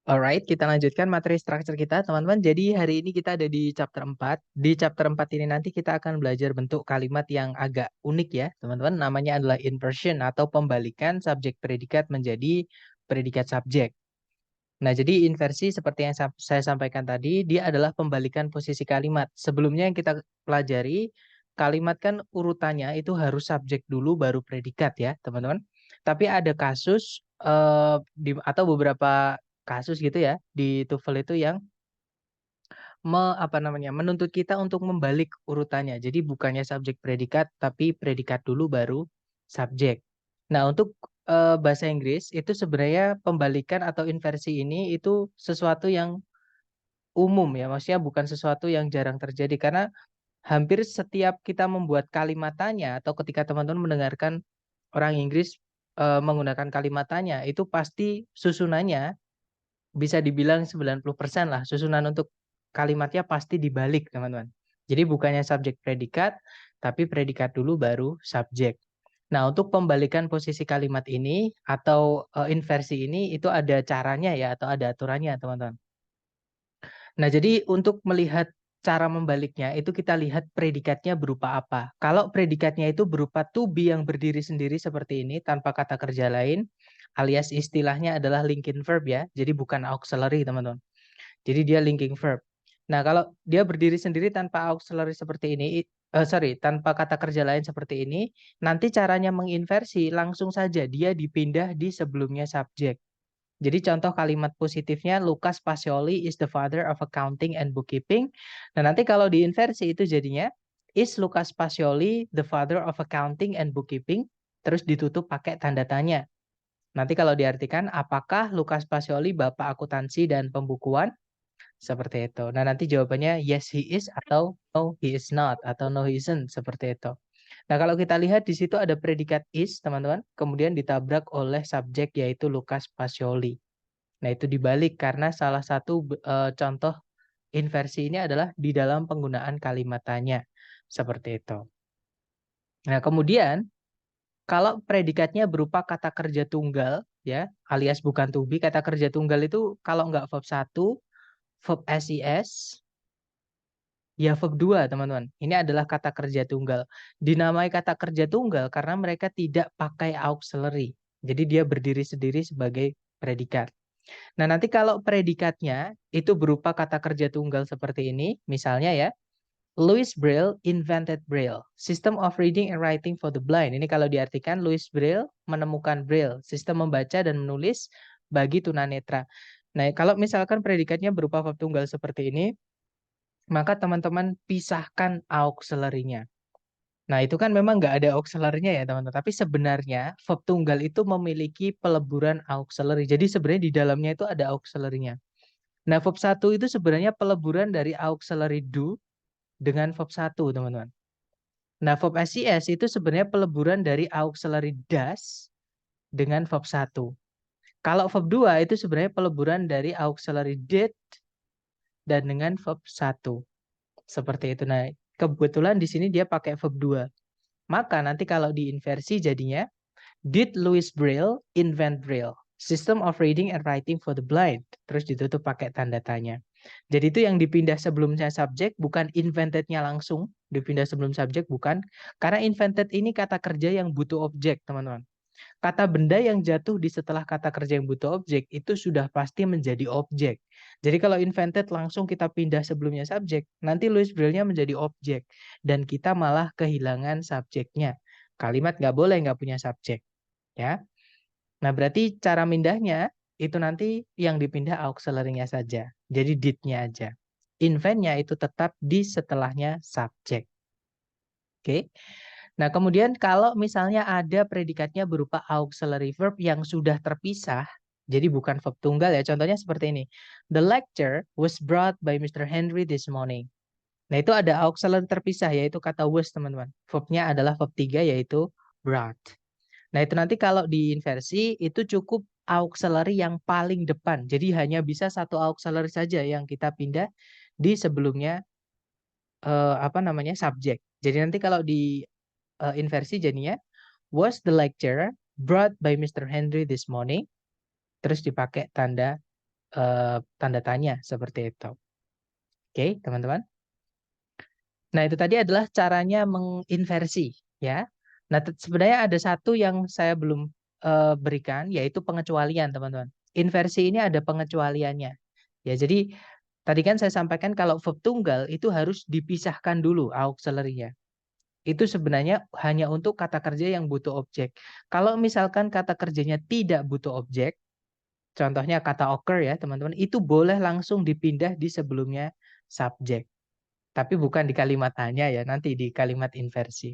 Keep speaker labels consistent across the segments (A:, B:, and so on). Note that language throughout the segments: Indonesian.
A: Alright, kita lanjutkan materi struktur kita, teman-teman. Jadi hari ini kita ada di chapter 4. Di chapter 4 ini nanti kita akan belajar bentuk kalimat yang agak unik ya, teman-teman. Namanya adalah inversion atau pembalikan subjek predikat menjadi predikat subjek. Nah, jadi inversi seperti yang saya sampaikan tadi, dia adalah pembalikan posisi kalimat. Sebelumnya yang kita pelajari, kalimat kan urutannya itu harus subjek dulu baru predikat ya, teman-teman. Tapi ada kasus atau beberapa kasus gitu ya di TOEFL itu yang menuntut kita untuk membalik urutannya. Jadi bukannya subjek predikat, tapi predikat dulu baru subjek. Nah, untuk bahasa Inggris itu sebenarnya pembalikan atau inversi ini itu sesuatu yang umum ya, maksudnya bukan sesuatu yang jarang terjadi karena hampir setiap kita membuat kalimat tanya atau ketika teman-teman mendengarkan orang Inggris menggunakan kalimat tanya itu pasti susunannya bisa dibilang 90% lah susunan untuk kalimatnya pasti dibalik, teman-teman. Jadi bukannya subjek predikat, tapi predikat dulu baru subjek. Nah, untuk pembalikan posisi kalimat ini atau inversi ini itu ada caranya ya atau ada aturannya, teman-teman. Nah, jadi untuk melihat cara membaliknya itu kita lihat predikatnya berupa apa. Kalau predikatnya itu berupa to be yang berdiri sendiri seperti ini tanpa kata kerja lain, alias istilahnya adalah linking verb ya. Jadi bukan auxiliary, teman-teman. Jadi dia linking verb. Nah, kalau dia berdiri sendiri tanpa auxiliary seperti ini, tanpa kata kerja lain seperti ini, nanti caranya menginversi langsung saja dia dipindah di sebelumnya subjek. Jadi contoh kalimat positifnya Lucas Pacioli is the father of accounting and bookkeeping. Nah, nanti kalau diinversi itu jadinya is Lucas Pacioli the father of accounting and bookkeeping, terus ditutup pakai tanda tanya. Nanti kalau diartikan apakah Lucas Pacioli bapak akuntansi dan pembukuan? Seperti itu. Nah, nanti jawabannya yes he is atau no he is not atau no he isn't seperti itu. Nah, kalau kita lihat di situ ada predikat is, teman-teman, kemudian ditabrak oleh subjek yaitu Lucas Pacioli. Nah, itu dibalik karena salah satu contoh inversi ini adalah di dalam penggunaan kalimat tanya. Seperti itu. Nah, kemudian kalau predikatnya berupa kata kerja tunggal, ya, alias bukan to be, kata kerja tunggal itu kalau nggak verb 1, verb SIS, ya verb 2, teman-teman. Ini adalah kata kerja tunggal. Dinamai kata kerja tunggal karena mereka tidak pakai auxiliary. Jadi dia berdiri sendiri sebagai predikat. Nah, nanti kalau predikatnya itu berupa kata kerja tunggal seperti ini, misalnya ya, Louis Braille invented Braille, system of reading and writing for the blind. Ini kalau diartikan Louis Braille menemukan Braille, sistem membaca dan menulis bagi tunanetra. Nah, kalau misalkan predikatnya berupa verb tunggal seperti ini, maka teman-teman pisahkan auxiliary-nya. Nah, itu kan memang nggak ada auxiliary-nya ya, teman-teman. Tapi sebenarnya verb tunggal itu memiliki peleburan auxiliary. Jadi sebenarnya di dalamnya itu ada auxiliary-nya. Nah, verb 1 itu sebenarnya peleburan dari auxiliary do dengan verb 1, teman-teman. Nah, verb SIS itu sebenarnya peleburan dari auxiliary does dengan verb 1. Kalau verb 2 itu sebenarnya peleburan dari auxiliary did dan dengan verb 1. Seperti itu. Nah, kebetulan di sini dia pakai verb 2. Maka nanti kalau diinversi jadinya did Louis Braille invent Braille? System of reading and writing for the blind. Terus ditutup pakai tanda tanya. Jadi itu yang dipindah sebelumnya subjek bukan invented-nya langsung. Dipindah sebelum subjek bukan. Karena invented ini kata kerja yang butuh objek, teman-teman. Kata benda yang jatuh di setelah kata kerja yang butuh objek itu sudah pasti menjadi objek. Jadi kalau invented langsung kita pindah sebelumnya subjek, nanti Louis Braille-nya menjadi objek. Dan kita malah kehilangan subjeknya. Kalimat nggak boleh nggak punya subjek. Ya. Nah, berarti cara mindahnya itu nanti yang dipindah auxiliary-nya saja. Jadi did-nya aja. Invent-nya itu tetap di setelahnya subjek. Oke. Nah, kemudian kalau misalnya ada predikatnya berupa auxiliary verb yang sudah terpisah, jadi bukan verb tunggal ya. Contohnya seperti ini. The lecture was brought by Mr. Henry this morning. Nah, itu ada auxiliary terpisah yaitu kata was, teman-teman. Verb-nya adalah verb 3 yaitu brought. Nah, itu nanti kalau diinversi itu cukup auxiliary yang paling depan. Jadi hanya bisa satu auxiliary saja yang kita pindah di sebelumnya subjek. Jadi nanti kalau di inversi jadinya was the lecture brought by Mr. Henry this morning, terus dipakai tanda tanda tanya seperti itu. Oke, teman-teman. Nah, itu tadi adalah caranya menginversi, ya. Nah, sebenarnya ada satu yang saya belum berikan, yaitu pengecualian, teman-teman. Inversi ini ada pengecualiannya. Ya, jadi tadi kan saya sampaikan kalau verb tunggal itu harus dipisahkan dulu auxiliary-nya. Itu sebenarnya hanya untuk kata kerja yang butuh objek. Kalau misalkan kata kerjanya tidak butuh objek, contohnya kata occur ya, teman-teman, itu boleh langsung dipindah di sebelumnya subjek. Tapi bukan di kalimat hanya ya, nanti di kalimat inversi.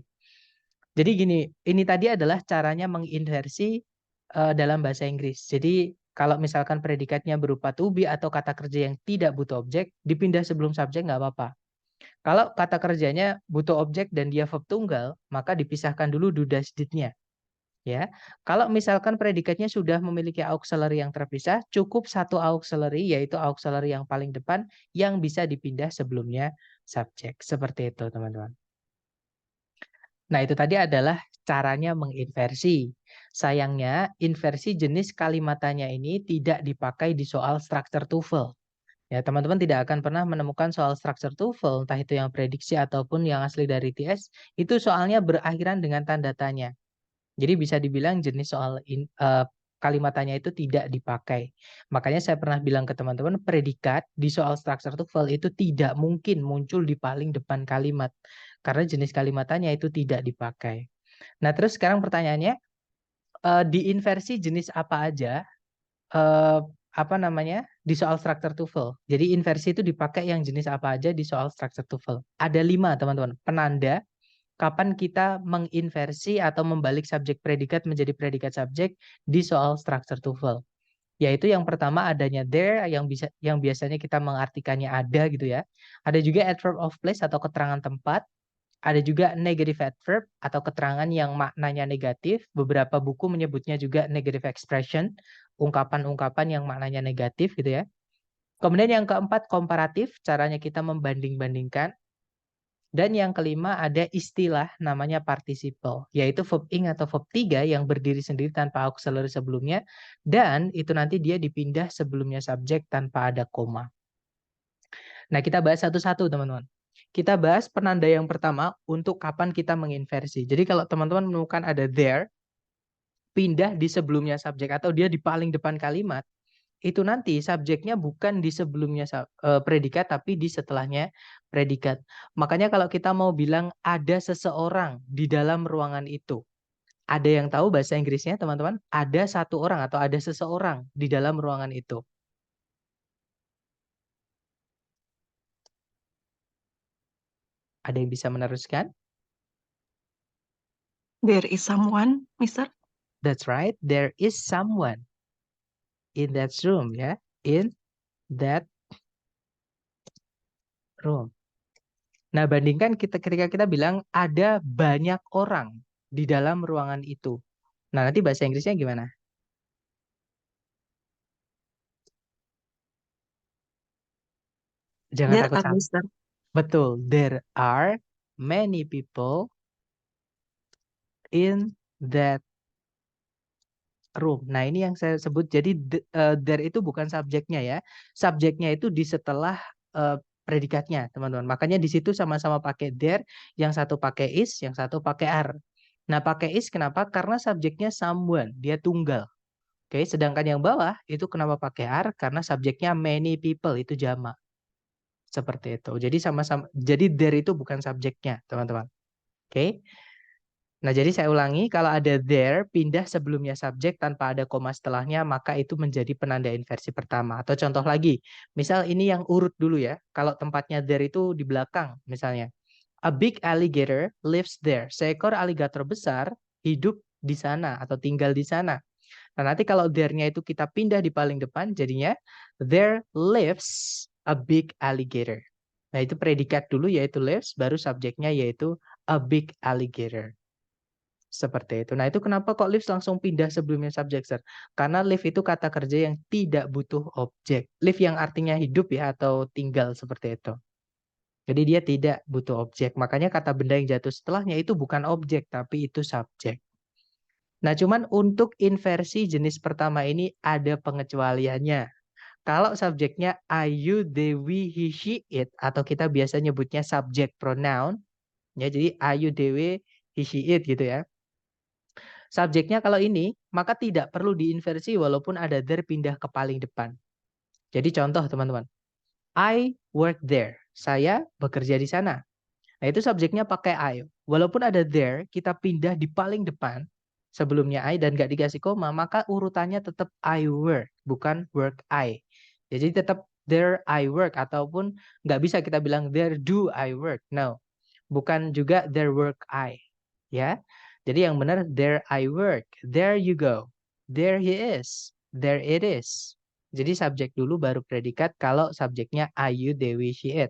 A: Jadi gini, ini tadi adalah caranya menginversi dalam bahasa Inggris. Jadi kalau misalkan predikatnya berupa to be atau kata kerja yang tidak butuh objek, dipindah sebelum subjek nggak apa-apa. Kalau kata kerjanya butuh objek dan dia verb tunggal, maka dipisahkan dulu do dash did-nya. Ya, kalau misalkan predikatnya sudah memiliki auxiliary yang terpisah, cukup satu auxiliary, yaitu auxiliary yang paling depan yang bisa dipindah sebelumnya subjek. Seperti itu, teman-teman. Nah, itu tadi adalah caranya menginversi. Sayangnya, inversi jenis kalimat tanya ini tidak dipakai di soal structure TOEFL. Ya, teman-teman tidak akan pernah menemukan soal structure TOEFL, entah itu yang prediksi ataupun yang asli dari TS, itu soalnya berakhiran dengan tanda tanya. Jadi bisa dibilang jenis soal kalimat tanya itu tidak dipakai. Makanya saya pernah bilang ke teman-teman, predikat di soal structure TOEFL itu tidak mungkin muncul di paling depan kalimat. Karena jenis kalimat tanya itu tidak dipakai. Nah, terus sekarang pertanyaannya, di inversi jenis apa aja apa namanya di soal structure TOEFL. Jadi inversi itu dipakai yang jenis apa aja di soal structure TOEFL. Ada 5, teman-teman, penanda kapan kita menginversi atau membalik subjek predikat menjadi predikat subjek di soal structure TOEFL. Yaitu yang pertama adanya there yang biasanya kita mengartikannya ada gitu ya. Ada juga adverb of place atau keterangan tempat. Ada juga negative adverb atau keterangan yang maknanya negatif. Beberapa buku menyebutnya juga negative expression, ungkapan-ungkapan yang maknanya negatif gitu ya. Kemudian yang keempat komparatif, caranya kita membanding-bandingkan. Dan yang kelima ada istilah namanya participle, yaitu verb ing atau verb 3 yang berdiri sendiri tanpa auxiliary sebelumnya, dan itu nanti dia dipindah sebelumnya subjek tanpa ada koma. Nah, kita bahas satu-satu, teman-teman. Kita bahas penanda yang pertama untuk kapan kita menginversi. Jadi kalau teman-teman menemukan ada there, pindah di sebelumnya subjek atau dia di paling depan kalimat, itu nanti subjeknya bukan di sebelumnya predikat tapi di setelahnya predikat. Makanya kalau kita mau bilang ada seseorang di dalam ruangan itu, ada yang tahu bahasa Inggrisnya, teman-teman? Ada satu orang atau ada seseorang di dalam ruangan itu. Ada yang bisa meneruskan?
B: There is someone, Mister.
A: That's right, there is someone in that room ya, in that room. Nah, bandingkan ketika kita bilang ada banyak orang di dalam ruangan itu. Nah, nanti bahasa Inggrisnya gimana? Jangan
B: There
A: takut
B: are,
A: salah.
B: Mister.
A: Betul, there are many people in that room. Nah, ini yang saya sebut. Jadi there itu bukan subjeknya ya. Subjeknya itu di setelah predikatnya, teman-teman. Makanya di situ sama-sama pakai there, yang satu pakai is, yang satu pakai are. Nah, pakai is kenapa? Karena subjeknya someone, dia tunggal. Oke, sedangkan yang bawah itu kenapa pakai are? Karena subjeknya many people, itu jamak. Seperti itu. Jadi sama-sama, jadi there itu bukan subjeknya, teman-teman. Oke. Nah, jadi saya ulangi, kalau ada there, pindah sebelumnya subjek tanpa ada koma setelahnya, maka itu menjadi penanda inversi pertama. Atau contoh lagi, misal ini yang urut dulu ya, kalau tempatnya there itu di belakang, misalnya. A big alligator lives there. Seekor aligator besar hidup di sana atau tinggal di sana. Nah, nanti kalau there-nya itu kita pindah di paling depan, jadinya there lives a big alligator. Nah, itu predikat dulu yaitu lives, baru subjeknya yaitu a big alligator. Seperti itu. Nah, itu kenapa kok live langsung pindah sebelumnya subjek, Sir? Karena live itu kata kerja yang tidak butuh objek. Live yang artinya hidup ya atau tinggal seperti itu. Jadi dia tidak butuh objek. Makanya kata benda yang jatuh setelahnya itu bukan objek, tapi itu subjek. Nah, cuman untuk inversi jenis pertama ini ada pengecualiannya. Kalau subjeknya I, you, they, we, he, she, it, atau kita biasa nyebutnya subject pronoun, ya, jadi I, you, they, we, he, she, it gitu ya. Subjeknya kalau ini, maka tidak perlu diinversi walaupun ada there pindah ke paling depan. Jadi contoh teman-teman, I work there. Saya bekerja di sana. Nah itu subjeknya pakai I. Walaupun ada there, kita pindah di paling depan sebelumnya I dan nggak dikasih koma, maka urutannya tetap I work, bukan work I. Jadi tetap there I work, ataupun nggak bisa kita bilang there do I work. No, bukan juga there work I. Ya, jadi yang benar there I work, there you go, there he is, there it is. Jadi subjek dulu baru predikat kalau subjeknya I, you, they, we, she, it.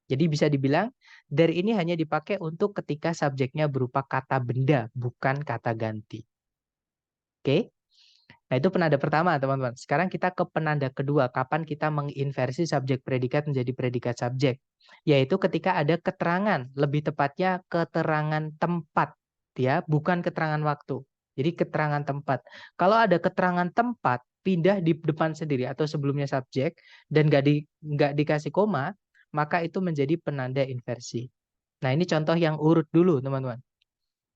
A: Jadi bisa dibilang there ini hanya dipakai untuk ketika subjeknya berupa kata benda, bukan kata ganti. Oke? Nah itu penanda pertama teman-teman. Sekarang kita ke penanda kedua, kapan kita menginversi subjek predikat menjadi predikat subjek. Yaitu ketika ada keterangan, lebih tepatnya keterangan tempat, ya, bukan keterangan waktu. Jadi keterangan tempat. Kalau ada keterangan tempat, pindah di depan sendiri atau sebelumnya subjek dan nggak dikasih koma, maka itu menjadi penanda inversi. Nah ini contoh yang urut dulu teman-teman.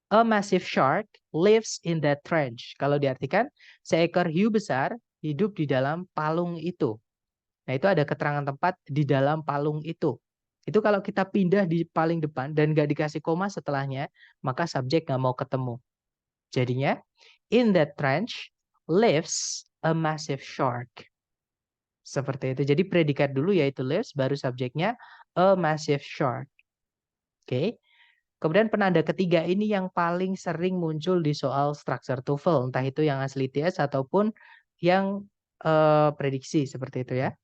A: A massive shark lives in that trench. Kalau diartikan, seekor hiu besar hidup di dalam palung itu. Nah, itu ada keterangan tempat di dalam palung itu. Itu kalau kita pindah di paling depan dan nggak dikasih koma setelahnya, maka subjek nggak mau ketemu. Jadinya, in that trench lives a massive shark. Seperti itu. Jadi predikat dulu yaitu lives, baru subjeknya a massive shark. Oke. Kemudian penanda ketiga ini yang paling sering muncul di soal structure TOEFL, entah itu yang asli TS ataupun yang prediksi seperti itu ya.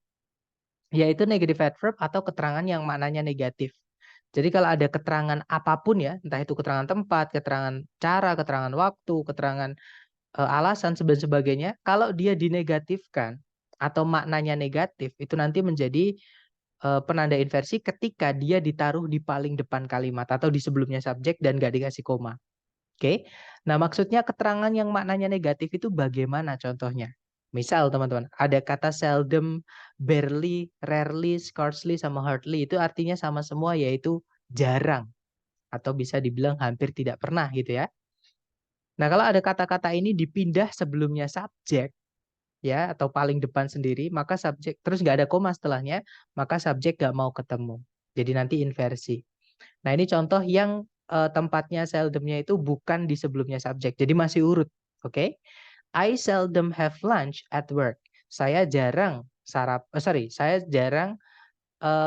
A: Yaitu negative adverb atau keterangan yang maknanya negatif. Jadi kalau ada keterangan apapun ya, entah itu keterangan tempat, keterangan cara, keterangan waktu, keterangan alasan dan sebagainya, kalau dia dinegatifkan atau maknanya negatif, itu nanti menjadi penanda inversi ketika dia ditaruh di paling depan kalimat atau di sebelumnya subjek dan nggak dikasih koma. Oke, nah maksudnya keterangan yang maknanya negatif itu bagaimana contohnya? Misal teman-teman, ada kata seldom, barely, rarely, scarcely, sama hardly. Itu artinya sama semua yaitu jarang. Atau bisa dibilang hampir tidak pernah gitu ya. Nah kalau ada kata-kata ini dipindah sebelumnya subjek, ya, atau paling depan sendiri, maka subjek, terus nggak ada koma setelahnya, maka subjek nggak mau ketemu. Jadi nanti inversi. Nah ini contoh yang tempatnya seldomnya itu bukan di sebelumnya subjek, jadi masih urut. Oke? I seldom have lunch at work. Saya jarang saya jarang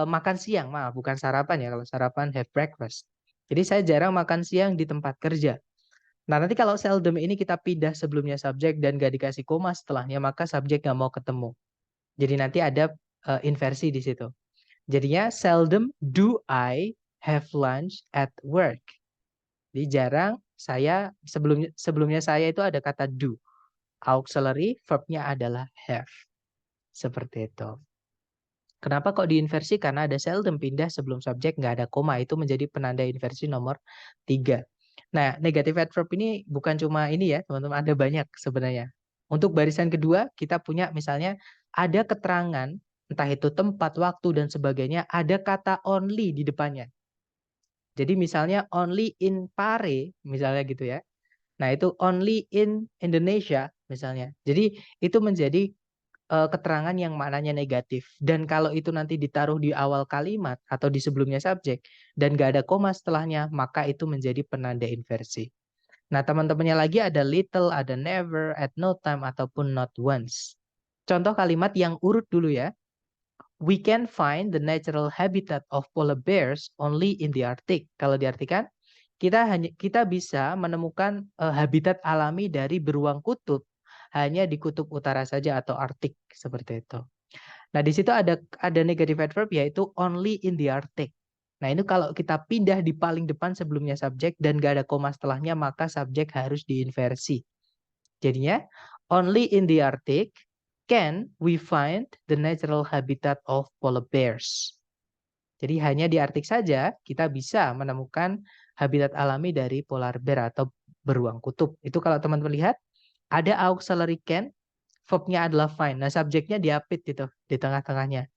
A: makan siang, maaf, bukan sarapan ya, kalau sarapan have breakfast. Jadi saya jarang makan siang di tempat kerja. Nah nanti kalau seldom ini kita pindah sebelumnya subjek dan gak dikasih koma setelahnya, maka subjek nggak mau ketemu. Jadi nanti ada inversi di situ. Jadinya seldom do I have lunch at work. Jadi jarang saya sebelumnya saya itu ada kata do. Auxiliary verbnya adalah have. Seperti itu. Kenapa kok diinversi? Karena ada seldom pindah sebelum subjek nggak ada koma. Itu menjadi penanda inversi nomor 3. Nah, negative adverb ini bukan cuma ini ya, teman-teman. Ada banyak sebenarnya. Untuk barisan kedua, kita punya misalnya ada keterangan, entah itu tempat, waktu, dan sebagainya, ada kata only di depannya. Jadi misalnya only in Pare, misalnya gitu ya. Nah itu only in Indonesia misalnya. Jadi itu menjadi keterangan yang maknanya negatif. Dan kalau itu nanti ditaruh di awal kalimat atau di sebelumnya subjek dan gak ada koma setelahnya, maka itu menjadi penanda inversi. Nah teman-temannya lagi ada little, ada never, at no time, ataupun not once. Contoh kalimat yang urut dulu ya. We can find the natural habitat of polar bears only in the Arctic. Kalau diartikan, kita bisa menemukan habitat alami dari beruang kutub hanya di kutub utara saja atau Arctic seperti itu. Nah, di situ ada negative adverb yaitu only in the Arctic. Nah, ini kalau kita pindah di paling depan sebelumnya subjek dan gak ada koma setelahnya, maka subjek harus diinversi. Jadinya, only in the Arctic can we find the natural habitat of polar bears. Jadi hanya di Arktik saja kita bisa menemukan habitat alami dari polar bear atau beruang kutub. Itu kalau teman-teman lihat ada auxiliary can, Verb-nya adalah find. Nah, subjeknya diapit gitu di tengah-tengahnya.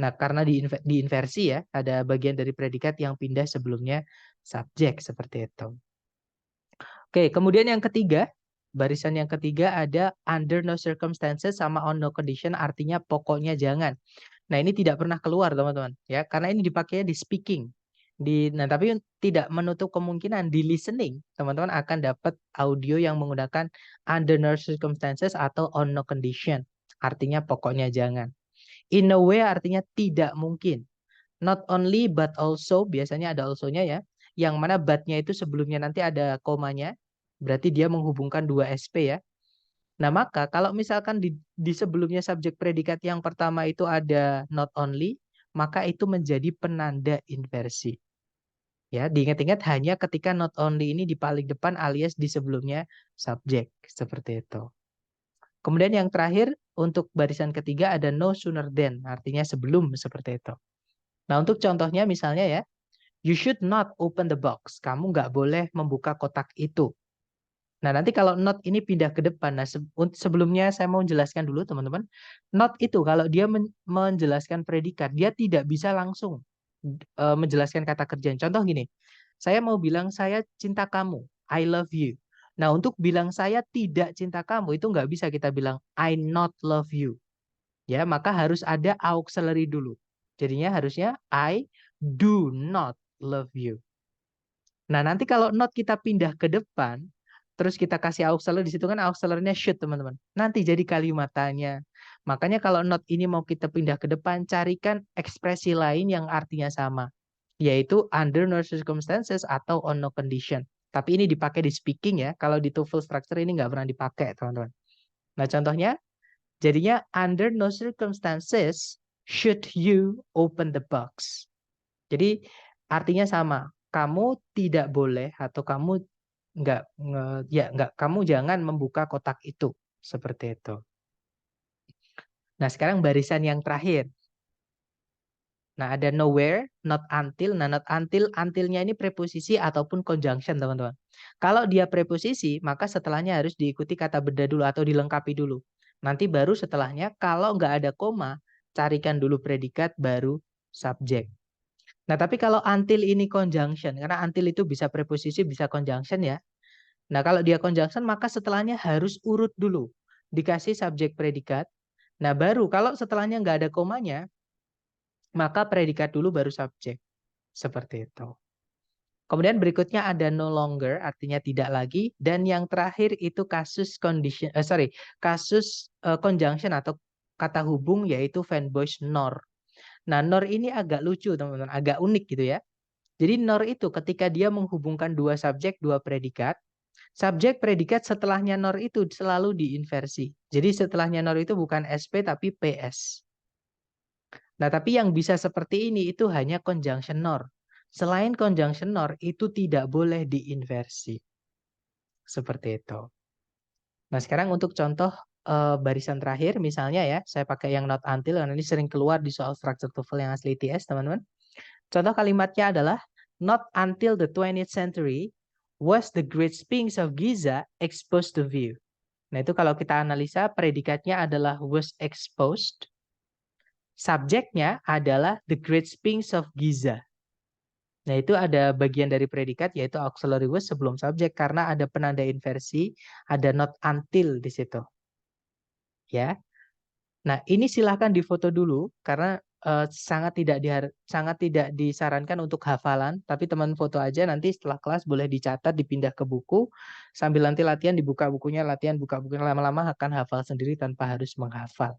A: Nah, karena di inversi ya, ada bagian dari predikat yang pindah sebelumnya subjek seperti itu. Oke, kemudian yang ketiga, barisan yang ketiga ada under no circumstances sama on no condition, artinya pokoknya jangan. Nah, ini tidak pernah keluar teman-teman ya, karena ini dipakainya di speaking. Nah, tapi tidak menutup kemungkinan di listening, teman-teman akan dapat audio yang menggunakan under no circumstances atau on no condition. Artinya pokoknya jangan. In a way artinya tidak mungkin. Not only but also, biasanya ada also-nya ya. Yang mana but-nya itu sebelumnya nanti ada komanya. Berarti dia menghubungkan dua SP ya. Nah, maka kalau misalkan di sebelumnya subjek predikat yang pertama itu ada not only, maka itu menjadi penanda inversi. Ya, diingat-ingat hanya ketika not only ini di paling depan alias di sebelumnya subjek. Seperti itu. Kemudian yang terakhir, untuk barisan ketiga ada no sooner than, artinya sebelum seperti itu. Nah, untuk contohnya misalnya ya, you should not open the box. Kamu nggak boleh membuka kotak itu. Nah, nanti kalau not ini pindah ke depan. Nah, sebelumnya saya mau menjelaskan dulu teman-teman. Not itu kalau dia menjelaskan predikat, dia tidak bisa langsung menjelaskan kata kerjaan. Contoh gini, saya mau bilang saya cinta kamu, I love you. Nah, untuk bilang saya tidak cinta kamu, itu nggak bisa kita bilang I not love you. Ya, maka harus ada auxiliary dulu. Jadinya harusnya I do not love you. Nah, nanti kalau not kita pindah ke depan, terus kita kasih auxiliary di situ kan auxiliary-nya should, teman-teman. Nanti jadi kalimat tanya. Makanya kalau not ini mau kita pindah ke depan, carikan ekspresi lain yang artinya sama, yaitu under no circumstances atau on no condition. Tapi ini dipakai di speaking ya. Kalau di TOEFL structure ini nggak pernah dipakai, teman-teman. Nah, contohnya, jadinya under no circumstances should you open the box. Jadi artinya sama. Kamu tidak boleh atau kamu kamu jangan membuka kotak itu seperti itu. Nah, sekarang barisan yang terakhir. Nah, ada nowhere, not until. Nah, not until-nya ini preposisi ataupun conjunction, teman-teman. Kalau dia preposisi, maka setelahnya harus diikuti kata benda dulu atau dilengkapi dulu. Nanti baru setelahnya, kalau nggak ada koma, carikan dulu predikat, baru subjek. Nah, tapi kalau until ini conjunction, karena until itu bisa preposisi, bisa conjunction ya. Nah, kalau dia conjunction, maka setelahnya harus urut dulu. Dikasih subjek predikat. Nah, baru kalau setelahnya nggak ada komanya, maka predikat dulu baru subjek. Seperti itu. Kemudian berikutnya ada no longer, artinya tidak lagi. Dan yang terakhir itu kasus conjunction atau kata hubung, yaitu fanboys nor. Nah, nor ini agak lucu, teman-teman. Agak unik gitu ya. Jadi nor itu ketika dia menghubungkan dua subjek, dua predikat, subjek predikat setelahnya nor itu selalu diinversi. Jadi setelahnya nor itu bukan SP tapi PS. Nah, tapi yang bisa seperti ini itu hanya conjunction nor. Selain conjunction nor itu tidak boleh diinversi. Seperti itu. Nah, sekarang untuk contoh barisan terakhir misalnya ya, saya pakai yang not until karena ini sering keluar di soal structure TOEFL yang asli ITS, teman-teman. Contoh kalimatnya adalah not until the 20th century was the Great Sphinx of Giza exposed to view. Nah, itu kalau kita analisa predikatnya adalah was exposed. Subjeknya adalah the Great Sphinx of Giza. Nah, itu ada bagian dari predikat yaitu auxiliary was sebelum subjek karena ada penanda inversi, ada not until di situ. Ya. Nah, ini silahkan difoto dulu karena sangat tidak disarankan untuk hafalan, tapi teman foto aja, nanti setelah kelas boleh dicatat, dipindah ke buku, sambil nanti latihan dibuka bukunya, latihan buka bukunya, lama-lama akan hafal sendiri tanpa harus menghafal.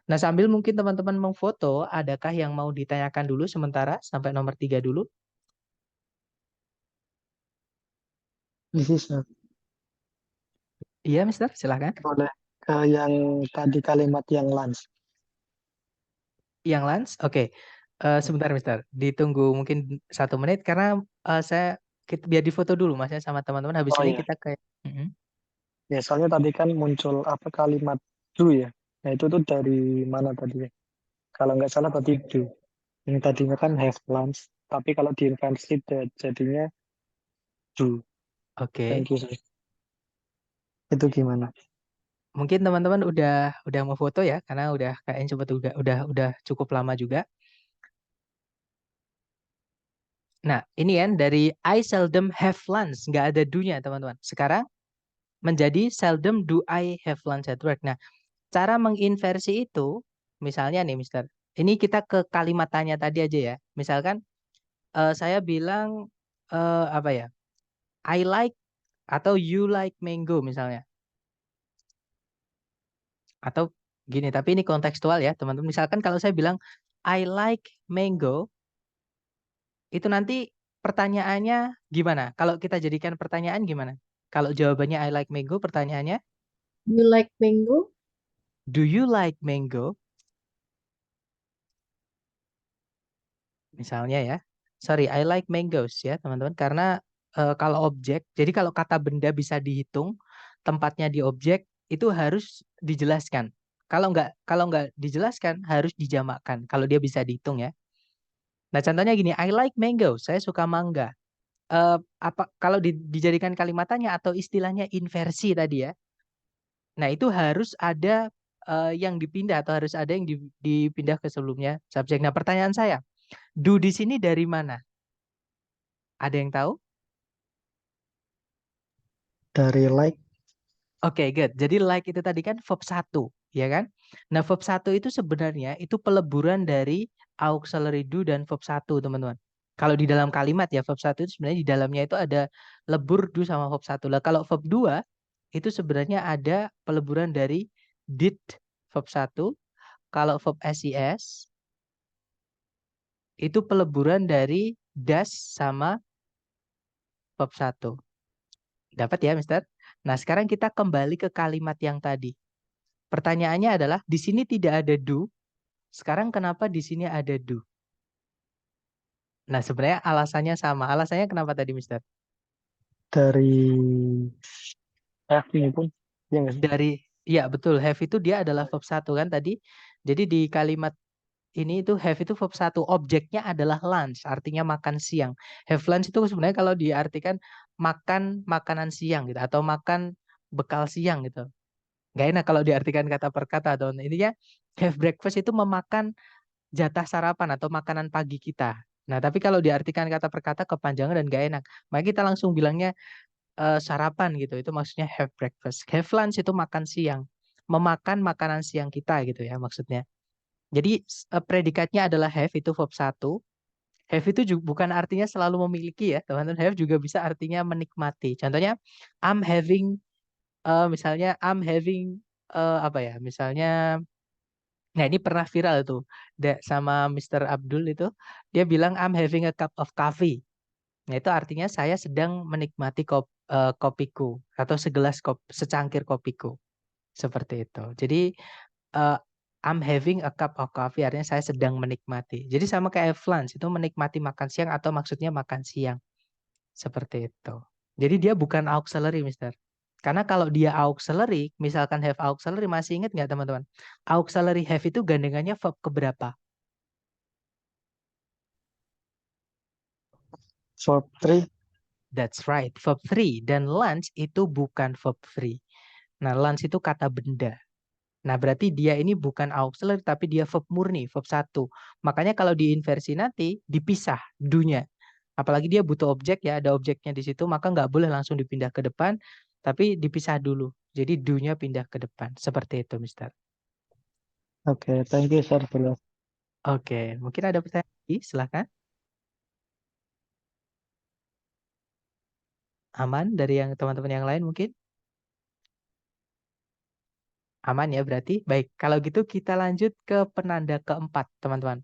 A: Nah, sambil mungkin teman-teman memfoto, adakah yang mau ditanyakan dulu sementara sampai nomor 3 dulu?
C: Bisa,
A: Iya, Mister, silahkan.
C: boleh ke yang tadi kalimat yang lunch.
A: Yang lunch, oke. Sebentar, Mister, ditunggu mungkin 1 menit karena biar difoto dulu, Masnya sama teman-teman. Habis
C: Oh
A: ini
C: iya,
A: kita ke. Mm-mm.
C: ya soalnya tadi kan muncul apa kalimat do ya. Nah itu tuh dari mana tadi ya? Kalau nggak salah tadi do. Yang tadinya kan have lunch, tapi kalau diinversi jadinya do.
A: Oke.
C: Thank you, sir. Itu gimana?
A: Mungkin teman-teman udah mau foto ya, karena udah kayaknya cepet juga, udah cukup lama juga. Nah, ini kan dari I seldom have lunch, nggak ada do-nya teman-teman. Sekarang menjadi seldom do I have lunch at work. Nah, cara menginversi itu, misalnya nih, Mister, ini kita ke kalimat tanya tadi aja ya. Misalkan saya bilang apa ya? I like atau you like mango misalnya. Atau gini, tapi ini kontekstual ya, teman-teman. Misalkan kalau saya bilang I like mango, itu nanti pertanyaannya gimana? Kalau kita jadikan pertanyaan gimana? Kalau jawabannya I like mango, pertanyaannya
D: You like mango?
A: do you like mango? Misalnya ya. Sorry, I like mangoes ya, teman-teman. Karena kalau objek, jadi kalau kata benda bisa dihitung, tempatnya di objek itu harus dijelaskan. Kalau nggak dijelaskan harus dijamakkan. Kalau dia bisa dihitung ya. Nah, contohnya gini, I like mango, saya suka mangga. Apa kalau dijadikan kalimat tanya atau istilahnya inversi tadi ya. Nah, itu harus ada yang dipindah atau harus ada yang dipindah ke sebelumnya subjek. Nah, pertanyaan saya, do di sini dari mana? Ada yang tahu?
C: Dari like.
A: Oke, good. Jadi like itu tadi kan verb 1, ya kan? Nah, verb 1 itu sebenarnya itu peleburan dari auxiliary do dan verb 1, teman-teman. Kalau di dalam kalimat ya, verb 1 itu sebenarnya di dalamnya itu ada lebur do sama verb 1. Lah kalau verb 2 itu sebenarnya ada peleburan dari did verb 1. Kalau verb SES itu peleburan dari does sama verb 1. Dapat ya, Mister? Nah, sekarang kita kembali ke kalimat yang tadi. Pertanyaannya adalah di sini tidak ada do. Sekarang kenapa di sini ada do? Nah, sebenarnya alasannya sama. Alasannya kenapa tadi, Mister?
C: Dari F ini pun, ya nggak sih?
A: Dari ya betul, have itu dia adalah verb 1 kan tadi. Jadi di kalimat ini itu have itu verb 1, objeknya adalah lunch, artinya makan siang. Have lunch itu sebenarnya kalau diartikan makan makanan siang gitu atau makan bekal siang gitu. Gak enak kalau diartikan kata per kata atau intinya have breakfast itu memakan jatah sarapan atau makanan pagi kita. Nah, tapi kalau diartikan kata per kata kepanjangan dan gak enak. Maka kita langsung bilangnya sarapan gitu. Itu maksudnya have breakfast. Have lunch itu makan siang. Memakan makanan siang kita gitu ya maksudnya. Jadi predikatnya adalah have itu verb 1. Have itu juga bukan artinya selalu memiliki ya, teman-teman. Have juga bisa artinya menikmati. Contohnya I'm having misalnya I'm having apa ya? Misalnya nah ini pernah viral tuh sama Mr. Abdul itu. Dia bilang I'm having a cup of coffee. Nah itu artinya saya sedang menikmati kopiku atau secangkir kopiku. Seperti itu. Jadi uh, I'm having a cup of coffee artinya saya sedang menikmati. Jadi sama kayak have lunch itu menikmati makan siang atau maksudnya makan siang. Seperti itu. Jadi dia bukan auxiliary, Mister. Karena kalau dia auxiliary, misalkan have auxiliary, masih ingat nggak teman-teman? Auxiliary have itu gandengannya verb keberapa?
C: Verb 3.
A: That's right, verb 3. Dan lunch itu bukan verb 3. Nah, lunch itu kata benda. Nah, berarti dia ini bukan auxiliary, tapi dia verb murni, verb 1. Makanya kalau diinversi nanti, dipisah do-nya. Apalagi dia butuh objek ya, ada objeknya di situ, maka nggak boleh langsung dipindah ke depan, tapi dipisah dulu. Jadi do-nya pindah ke depan. Seperti itu, Mister.
C: Oke, thank you, sir. Jelas.
A: Oke, mungkin ada pertanyaan lagi, silakan. Aman dari yang teman-teman yang lain mungkin? Aman ya berarti. Baik, kalau gitu kita lanjut ke penanda keempat, teman-teman.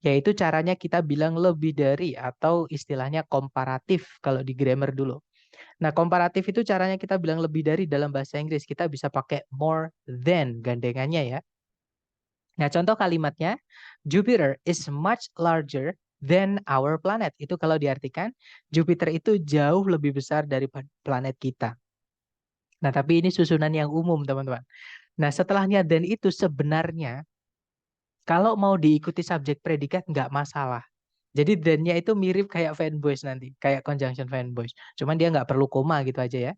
A: Yaitu caranya kita bilang lebih dari atau istilahnya komparatif kalau di grammar dulu. Nah, komparatif itu caranya kita bilang lebih dari dalam bahasa Inggris. Kita bisa pakai more than gandengannya ya. Nah, contoh kalimatnya, Jupiter is much larger than our planet. Itu kalau diartikan, Jupiter itu jauh lebih besar dari planet kita. Nah, tapi ini susunan yang umum, teman-teman. Nah, setelahnya than itu sebenarnya, kalau mau diikuti subjek predikat, nggak masalah. Jadi than-nya itu mirip kayak fanboys nanti, kayak conjunction fanboys. Cuman dia nggak perlu koma gitu aja ya.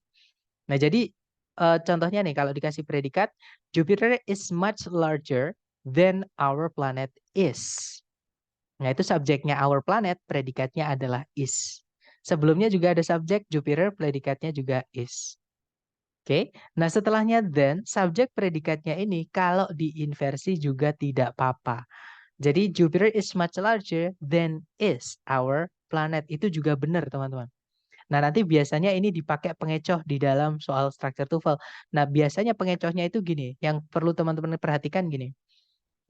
A: Nah, jadi contohnya nih kalau dikasih predikat Jupiter is much larger than our planet is. Nah, itu subjeknya our planet, predikatnya adalah is. Sebelumnya juga ada subjek Jupiter, predikatnya juga is. Oke. Nah, setelahnya then, subjek predikatnya ini kalau diinversi juga tidak apa-apa. Jadi Jupiter is much larger than is our planet. Itu juga benar, teman-teman. Nah, nanti biasanya ini dipakai pengecoh di dalam soal structure TOEFL. Nah, biasanya pengecohnya itu gini, yang perlu teman-teman perhatikan gini.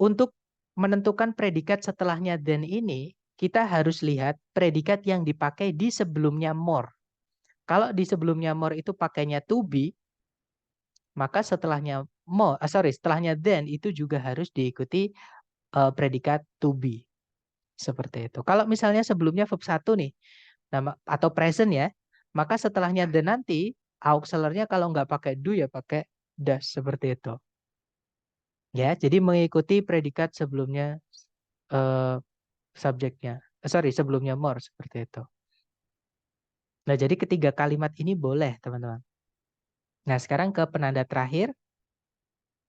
A: Untuk menentukan predikat setelahnya then ini, kita harus lihat predikat yang dipakai di sebelumnya more. Kalau di sebelumnya more itu pakainya to be, maka setelahnya setelahnya then itu juga harus diikuti predikat to be. Seperti itu. Kalau misalnya sebelumnya verb 1 nih, atau present ya, maka setelahnya the nanti, auxiliarnya kalau nggak pakai do ya pakai does, seperti itu. Ya, jadi mengikuti predikat sebelumnya subjeknya. Sebelumnya more, seperti itu. Nah, jadi ketiga kalimat ini boleh, teman-teman. Nah, sekarang ke penanda terakhir,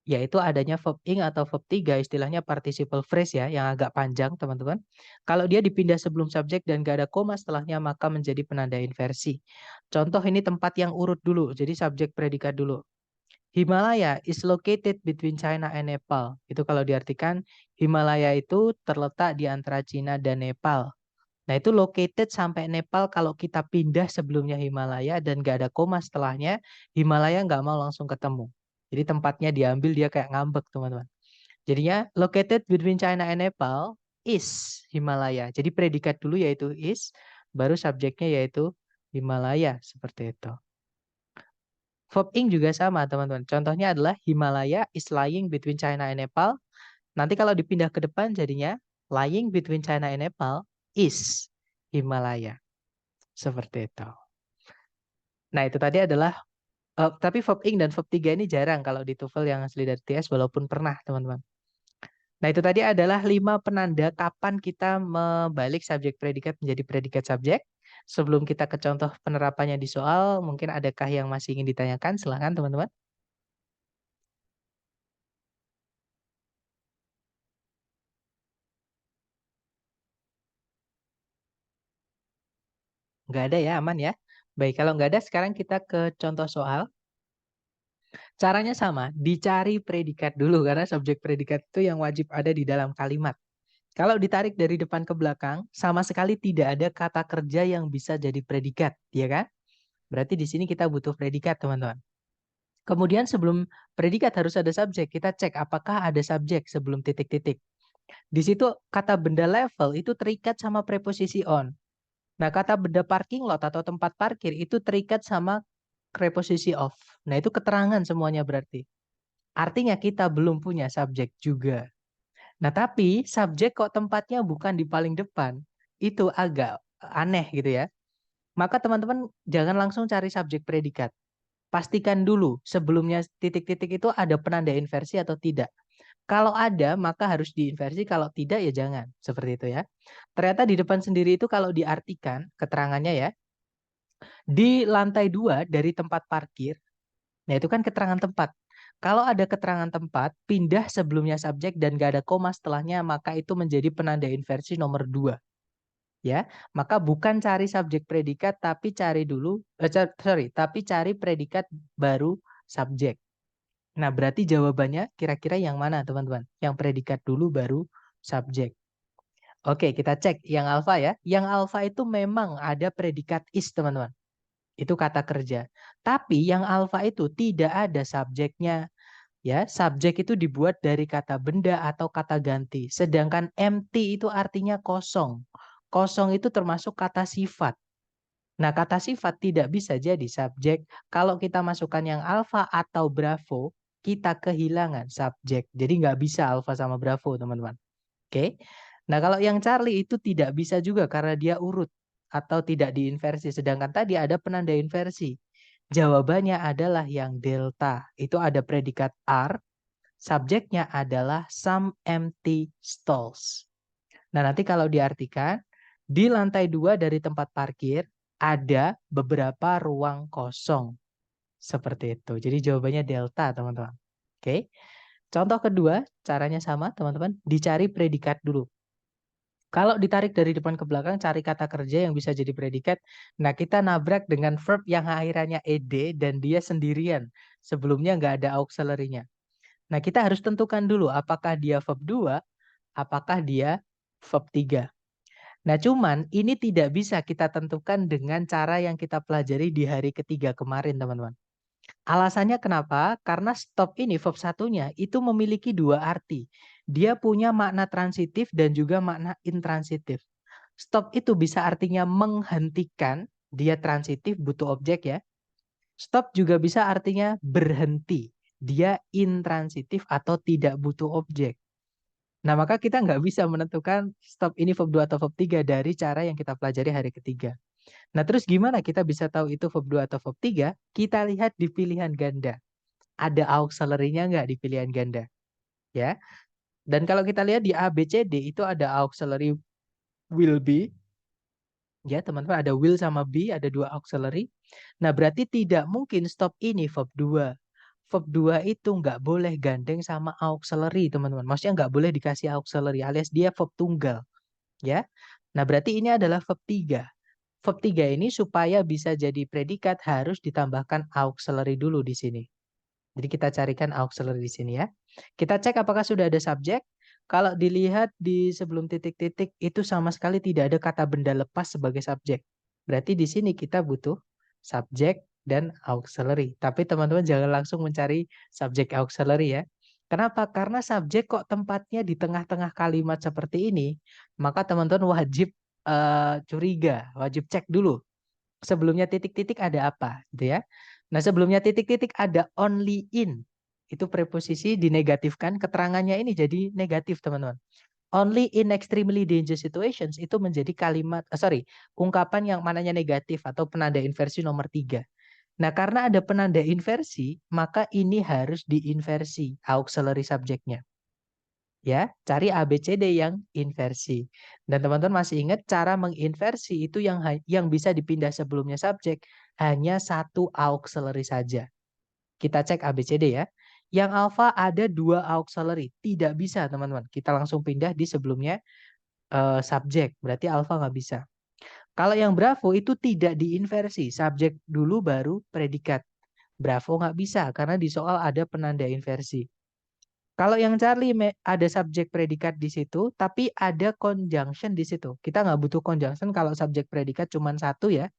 A: yaitu adanya verb ing atau verb 3, istilahnya participle phrase ya, yang agak panjang teman-teman. Kalau dia dipindah sebelum subjek dan gak ada koma setelahnya, maka menjadi penanda inversi. Contoh ini tempat yang urut dulu, jadi subjek predikat dulu. Himalaya is located between China and Nepal. Itu kalau diartikan, Himalaya itu terletak di antara Cina dan Nepal. Nah, itu located sampai Nepal kalau kita pindah sebelumnya Himalaya dan gak ada koma setelahnya, Himalaya nggak mau langsung ketemu. Jadi tempatnya diambil, dia kayak ngambek, teman-teman. Jadinya located between China and Nepal is Himalaya. Jadi predikat dulu yaitu is, baru subjeknya yaitu Himalaya, seperti itu. Verb ing juga sama, teman-teman. Contohnya adalah Himalaya is lying between China and Nepal. Nanti kalau dipindah ke depan jadinya lying between China and Nepal is Himalaya. Seperti itu. Nah, itu tadi adalah tapi verb ing dan verb 3 ini jarang kalau di TOEFL yang asli dari TS, walaupun pernah, teman-teman. Nah, itu tadi adalah 5 penanda kapan kita membalik subjek predikat menjadi predikat subjek. Sebelum kita ke contoh penerapannya di soal, mungkin adakah yang masih ingin ditanyakan? Silahkan, teman-teman. Nggak ada ya, aman ya. Baik, kalau nggak ada, sekarang kita ke contoh soal. Caranya sama, dicari predikat dulu, karena subjek predikat itu yang wajib ada di dalam kalimat. Kalau ditarik dari depan ke belakang, sama sekali tidak ada kata kerja yang bisa jadi predikat, ya kan? Berarti di sini kita butuh predikat, teman-teman. Kemudian sebelum predikat harus ada subjek. Kita cek apakah ada subjek sebelum titik-titik. Di situ kata benda level itu terikat sama preposisi on. Nah, kata benda parking lot atau tempat parkir itu terikat sama preposisi of. Nah, itu keterangan semuanya berarti. Artinya kita belum punya subjek juga. Nah, tapi subjek kok tempatnya bukan di paling depan. Itu agak aneh gitu ya. Maka teman-teman jangan langsung cari subjek predikat. Pastikan dulu sebelumnya titik-titik itu ada penanda inversi atau tidak. Kalau ada, maka harus diinversi. Kalau tidak, ya jangan. Seperti itu ya. Ternyata di depan sendiri itu kalau diartikan keterangannya ya, di lantai 2 dari tempat parkir, nah itu kan keterangan tempat. Kalau ada keterangan tempat, pindah sebelumnya subjek dan gak ada koma setelahnya, maka itu menjadi penanda inversi nomor 2. Ya, maka bukan cari subjek predikat, tapi cari dulu, tapi cari predikat baru subjek. Nah, berarti jawabannya kira-kira yang mana, teman-teman? Yang predikat dulu baru subjek. Oke, kita cek yang alfa ya. Yang alfa itu memang ada predikat is, teman-teman. Itu kata kerja. Tapi yang alfa itu tidak ada subjeknya. Ya, subjek itu dibuat dari kata benda atau kata ganti. Sedangkan empty itu artinya kosong. Kosong itu termasuk kata sifat. Nah, kata sifat tidak bisa jadi subjek. Kalau kita masukkan yang alfa atau bravo, kita kehilangan subjek. Jadi nggak bisa alfa sama bravo, teman-teman. Oke. Nah, kalau yang Charlie itu tidak bisa juga karena dia urut atau tidak diinversi. Sedangkan tadi ada penanda inversi. Jawabannya adalah yang delta. Itu ada predikat are. Subjeknya adalah some empty stalls. Nah, nanti kalau diartikan, di lantai 2 dari tempat parkir, ada beberapa ruang kosong. Seperti itu. Jadi jawabannya delta, teman-teman. Oke. Contoh kedua, caranya sama, teman-teman. Dicari predikat dulu. Kalau ditarik dari depan ke belakang, cari kata kerja yang bisa jadi predikat. Nah, kita nabrak dengan verb yang akhirannya ed dan dia sendirian. Sebelumnya nggak ada auxiliary-nya. Nah, kita harus tentukan dulu apakah dia verb 2, apakah dia verb 3. Nah, cuman ini tidak bisa kita tentukan dengan cara yang kita pelajari di hari ketiga kemarin, teman-teman. Alasannya kenapa? Karena stop ini verb satunya itu memiliki dua arti. Dia punya makna transitif dan juga makna intransitif. Stop itu bisa artinya menghentikan, dia transitif butuh objek ya. Stop juga bisa artinya berhenti, dia intransitif atau tidak butuh objek. Nah, maka kita nggak bisa menentukan stop ini verb 2 atau verb 3 dari cara yang kita pelajari hari ketiga. Nah, terus gimana kita bisa tahu itu verb 2 atau verb 3? Kita lihat di pilihan ganda. Ada auxiliary-nya nggak di pilihan ganda? Ya. Dan kalau kita lihat di A, B, C, D itu ada auxiliary will be. Ya, teman-teman ada will sama be, ada dua auxiliary. Nah, berarti tidak mungkin stop ini verb 2. Verb 2 itu nggak boleh gandeng sama auxiliary, teman-teman. Maksudnya nggak boleh dikasih auxiliary alias dia verb tunggal. Ya. Nah, berarti ini adalah verb 3. Verb 3 ini supaya bisa jadi predikat harus ditambahkan auxiliary dulu di sini. Jadi kita carikan auxiliary di sini ya. Kita cek apakah sudah ada subjek. Kalau dilihat di sebelum titik-titik itu sama sekali tidak ada kata benda lepas sebagai subjek. Berarti di sini kita butuh subjek dan auxiliary. Tapi teman-teman jangan langsung mencari subjek auxiliary ya. Kenapa? Karena subjek kok tempatnya di tengah-tengah kalimat seperti ini, maka teman-teman wajib curiga, wajib cek dulu. Sebelumnya titik-titik ada apa, gitu ya. Nah, sebelumnya titik-titik ada only in. Itu preposisi dinegatifkan, keterangannya ini jadi negatif, teman-teman. Only in extremely dangerous situations itu menjadi kalimat, ungkapan yang mananya negatif atau penanda inversi nomor 3. Nah, karena ada penanda inversi, maka ini harus diinversi auxiliary subjeknya. Ya, cari ABCD yang inversi. Dan teman-teman masih ingat cara menginversi itu yang bisa dipindah sebelumnya subjek hanya satu auxiliary saja. Kita cek ABCD ya. Yang alpha ada dua auxiliary, tidak bisa teman-teman. Kita langsung pindah di sebelumnya subjek, berarti alpha nggak bisa. Kalau yang Bravo itu tidak diinversi, subjek dulu baru predikat. Bravo nggak bisa karena di soal ada penanda inversi. Kalau yang Charlie ada subjek predikat di situ, tapi ada conjunction di situ. Kita nggak butuh conjunction kalau subjek predikat cuma satu ya.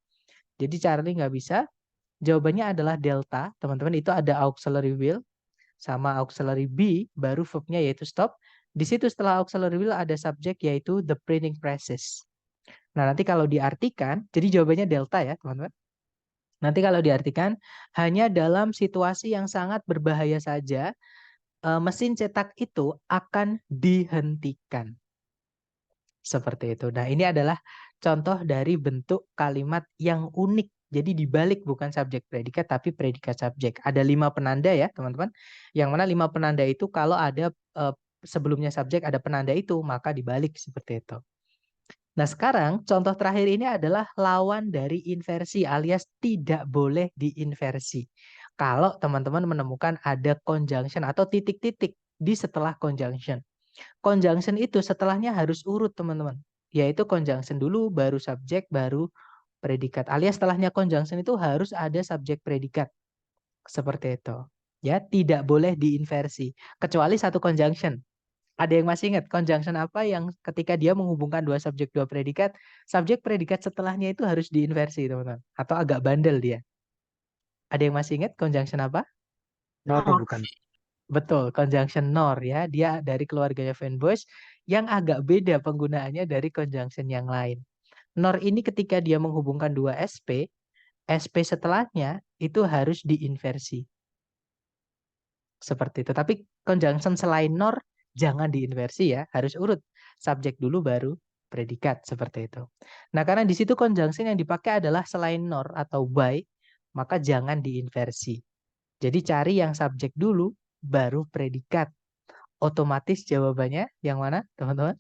A: Jadi Charlie nggak bisa. Jawabannya adalah delta. Teman-teman itu ada auxiliary will sama auxiliary be, baru verbnya yaitu stop. Di situ setelah auxiliary will ada subjek yaitu the printing presses. Nah nanti kalau diartikan, jadi jawabannya delta ya teman-teman. Nanti kalau diartikan, hanya dalam situasi yang sangat berbahaya saja, mesin cetak itu akan dihentikan. Seperti itu. Nah, ini adalah contoh dari bentuk kalimat yang unik. Jadi dibalik bukan subjek predikat tapi predikat subjek. Ada 5 penanda ya, teman-teman. Yang mana 5 penanda itu kalau ada sebelumnya subjek ada penanda itu, maka dibalik seperti itu. Nah, sekarang contoh terakhir ini adalah lawan dari inversi alias tidak boleh diinversi. Kalau teman-teman menemukan ada conjunction atau titik-titik di setelah conjunction. Conjunction itu setelahnya harus urut, teman-teman. Yaitu conjunction dulu, baru subjek, baru predikat. Alias setelahnya conjunction itu harus ada subjek predikat. Seperti itu. Ya, tidak boleh diinversi. Kecuali satu conjunction. Ada yang masih ingat conjunction apa yang ketika dia menghubungkan dua subjek, dua predikat, subjek predikat setelahnya itu harus diinversi, teman-teman. Atau agak bandel dia. Ada yang masih ingat conjunction apa?
C: Nor bukan.
A: Betul, conjunction nor ya. Dia dari keluarganya fanboys yang agak beda penggunaannya dari conjunction yang lain. Nor ini ketika dia menghubungkan dua SP, SP setelahnya itu harus diinversi. Seperti itu. Tapi conjunction selain nor jangan diinversi ya, harus urut. Subjek dulu baru predikat seperti itu. Nah, karena di situ conjunction yang dipakai adalah selain nor atau by, maka jangan diinversi. Jadi cari yang subjek dulu baru predikat. Otomatis jawabannya yang mana, teman-teman?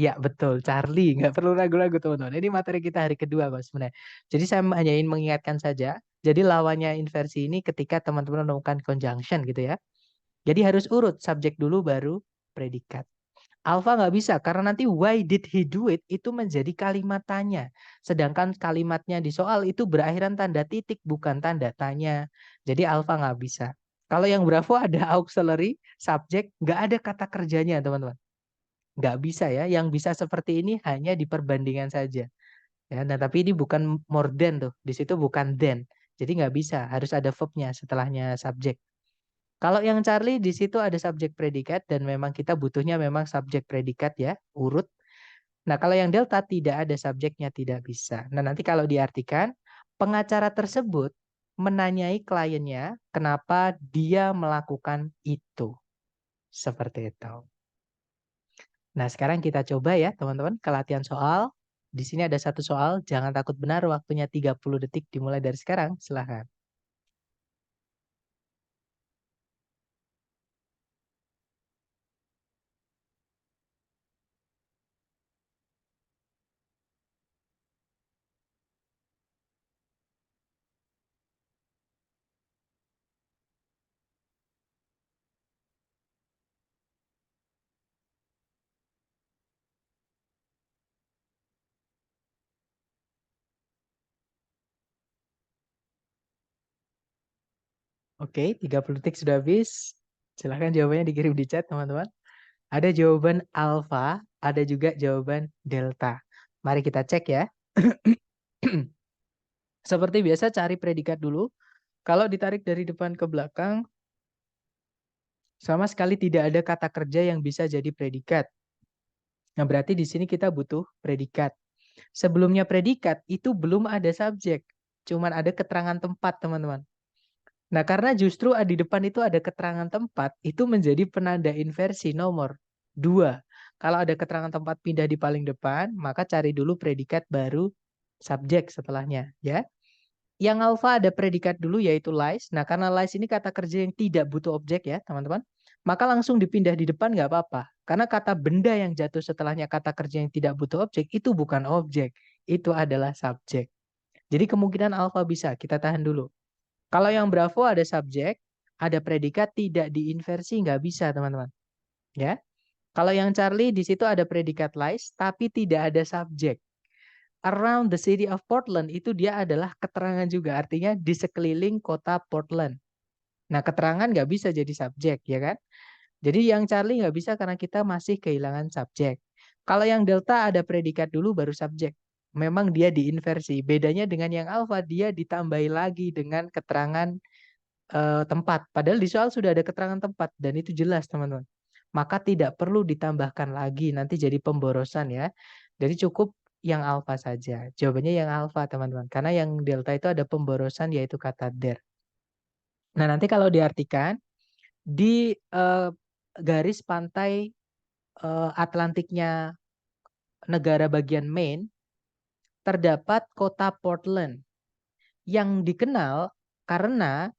A: Iya betul, Charlie. Nggak perlu ragu-ragu teman-teman. Ini materi kita hari kedua kok sebenarnya. Jadi saya hanya ingin mengingatkan saja. Jadi lawannya inversi ini ketika teman-teman menemukan conjunction gitu ya. Jadi harus urut subjek dulu baru predikat. Alpha nggak bisa karena nanti why did he do it itu menjadi kalimat tanya. Sedangkan kalimatnya di soal itu berakhiran tanda titik bukan tanda tanya. Jadi alpha nggak bisa. Kalau yang Bravo ada auxiliary, subjek, nggak ada kata kerjanya teman-teman. Nggak bisa ya. Yang bisa seperti ini hanya di perbandingan saja. Ya, nah tapi ini bukan more than tuh. Di situ bukan than. Jadi nggak bisa. Harus ada verbnya setelahnya subjek. Kalau yang Charlie di situ ada subjek predikat dan memang kita butuhnya memang subjek predikat ya, urut. Nah, kalau yang delta tidak ada subjeknya tidak bisa. Nah, nanti kalau diartikan pengacara tersebut menanyai kliennya kenapa dia melakukan itu. Seperti itu. Nah, sekarang kita coba ya, teman-teman, ke latihan soal. Di sini ada satu soal, jangan takut benar, waktunya 30 detik dimulai dari sekarang. Silahkan. Oke, 30 detik sudah habis. Silahkan jawabannya dikirim di chat, teman-teman. Ada jawaban alfa, ada juga jawaban delta. Mari kita cek ya. Seperti biasa cari predikat dulu. Kalau ditarik dari depan ke belakang, sama sekali tidak ada kata kerja yang bisa jadi predikat. Nah, berarti di sini kita butuh predikat. Sebelumnya predikat itu belum ada subjek. Cuman ada keterangan tempat, teman-teman. Nah, karena justru di depan itu ada keterangan tempat, itu menjadi penanda inversi nomor 2. Kalau ada keterangan tempat pindah di paling depan, maka cari dulu predikat baru subjek setelahnya. Ya. Yang alfa ada predikat dulu yaitu lies. Nah, karena lies ini kata kerja yang tidak butuh objek ya, teman-teman. Maka langsung dipindah di depan nggak apa-apa. Karena kata benda yang jatuh setelahnya kata kerja yang tidak butuh objek, itu bukan objek. Itu adalah subjek. Jadi kemungkinan alfa bisa, kita tahan dulu. Kalau yang Bravo ada subjek, ada predikat tidak diinversi nggak bisa teman-teman. Ya. Kalau yang Charlie di situ ada predikat lies tapi tidak ada subjek. Around the city of Portland itu dia adalah keterangan juga, artinya di sekeliling kota Portland. Nah keterangan nggak bisa jadi subjek ya kan. Jadi yang Charlie nggak bisa karena kita masih kehilangan subjek. Kalau yang Delta ada predikat dulu baru subjek. Memang dia diinversi. Bedanya dengan yang Alpha dia ditambahi lagi dengan keterangan tempat. Padahal di soal sudah ada keterangan tempat dan itu jelas teman-teman. Maka tidak perlu ditambahkan lagi, nanti jadi pemborosan ya. Jadi cukup yang alfa saja. Jawabannya yang alfa teman-teman. Karena yang delta itu ada pemborosan yaitu kata there. Nah nanti kalau diartikan di garis pantai Atlantiknya negara bagian Maine terdapat kota Portland yang dikenal karena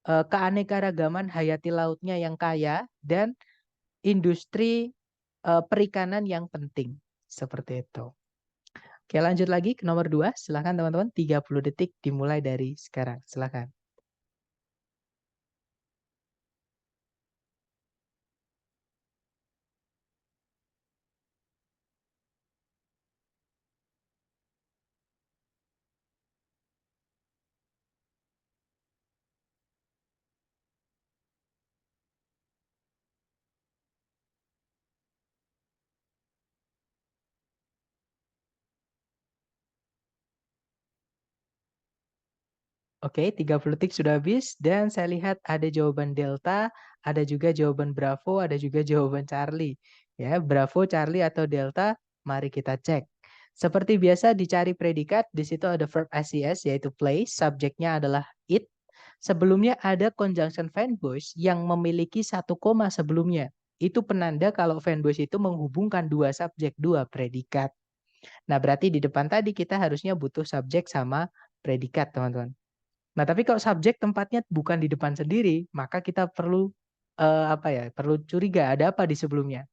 A: keanekaragaman hayati lautnya yang kaya dan industri perikanan yang penting. Seperti itu. Oke lanjut lagi ke nomor 2. Silahkan teman-teman. 30 detik dimulai dari sekarang. Silahkan. Oke, 30 detik sudah habis dan saya lihat ada jawaban Delta, ada juga jawaban Bravo, ada juga jawaban Charlie. Ya, Bravo, Charlie atau Delta, mari kita cek. Seperti biasa dicari predikat, di situ ada verb SES yaitu play, subjeknya adalah it. Sebelumnya ada conjunction fanboys yang memiliki satu koma sebelumnya. Itu penanda kalau fanboys itu menghubungkan dua subjek, dua predikat. Nah, berarti di depan tadi kita harusnya butuh subjek sama predikat, teman-teman. Nah, tapi kalau subjek tempatnya bukan di depan sendiri, maka kita perlu perlu curiga ada apa di sebelumnya.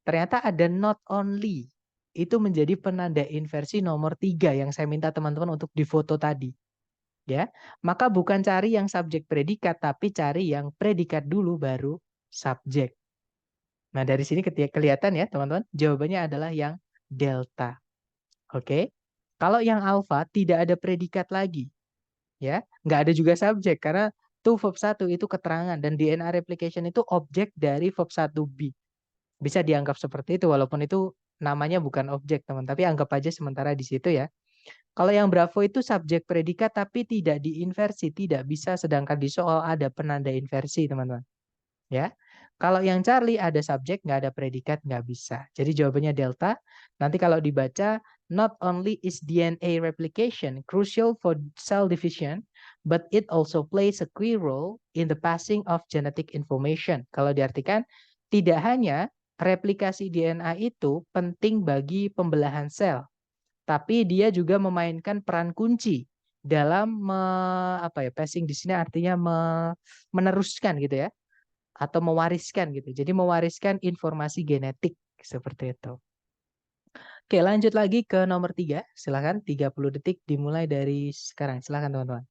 A: Ternyata ada not only. itu menjadi penanda inversi nomor 3 yang saya minta teman-teman untuk difoto tadi. Ya, maka bukan cari yang subjek predikat, tapi cari yang predikat dulu baru subjek. Nah, dari sini kelihatan ya teman-teman, jawabannya adalah yang delta. Oke. Kalau yang alfa tidak ada predikat lagi. Ya, nggak ada juga subjek karena to verb 1 itu keterangan dan DNA replication itu objek dari verb 1B. Bisa dianggap seperti itu walaupun itu namanya bukan objek, teman, tapi anggap aja sementara di situ ya. Kalau yang Bravo itu subjek predikat tapi tidak diinversi, tidak bisa, sedangkan di soal ada penanda inversi, teman-teman. Ya. Kalau yang Charlie ada subjek, nggak ada predikat, nggak bisa. Jadi jawabannya delta. Nanti kalau dibaca, not only is DNA replication crucial for cell division, but it also plays a key role in the passing of genetic information. Kalau diartikan, tidak hanya replikasi DNA itu penting bagi pembelahan sel, tapi dia juga memainkan peran kunci dalam passing di sini artinya meneruskan gitu ya, atau mewariskan gitu. Jadi mewariskan informasi genetik seperti itu. Oke, lanjut lagi ke nomor 3. Silakan 30 detik dimulai dari sekarang. Silakan teman-teman.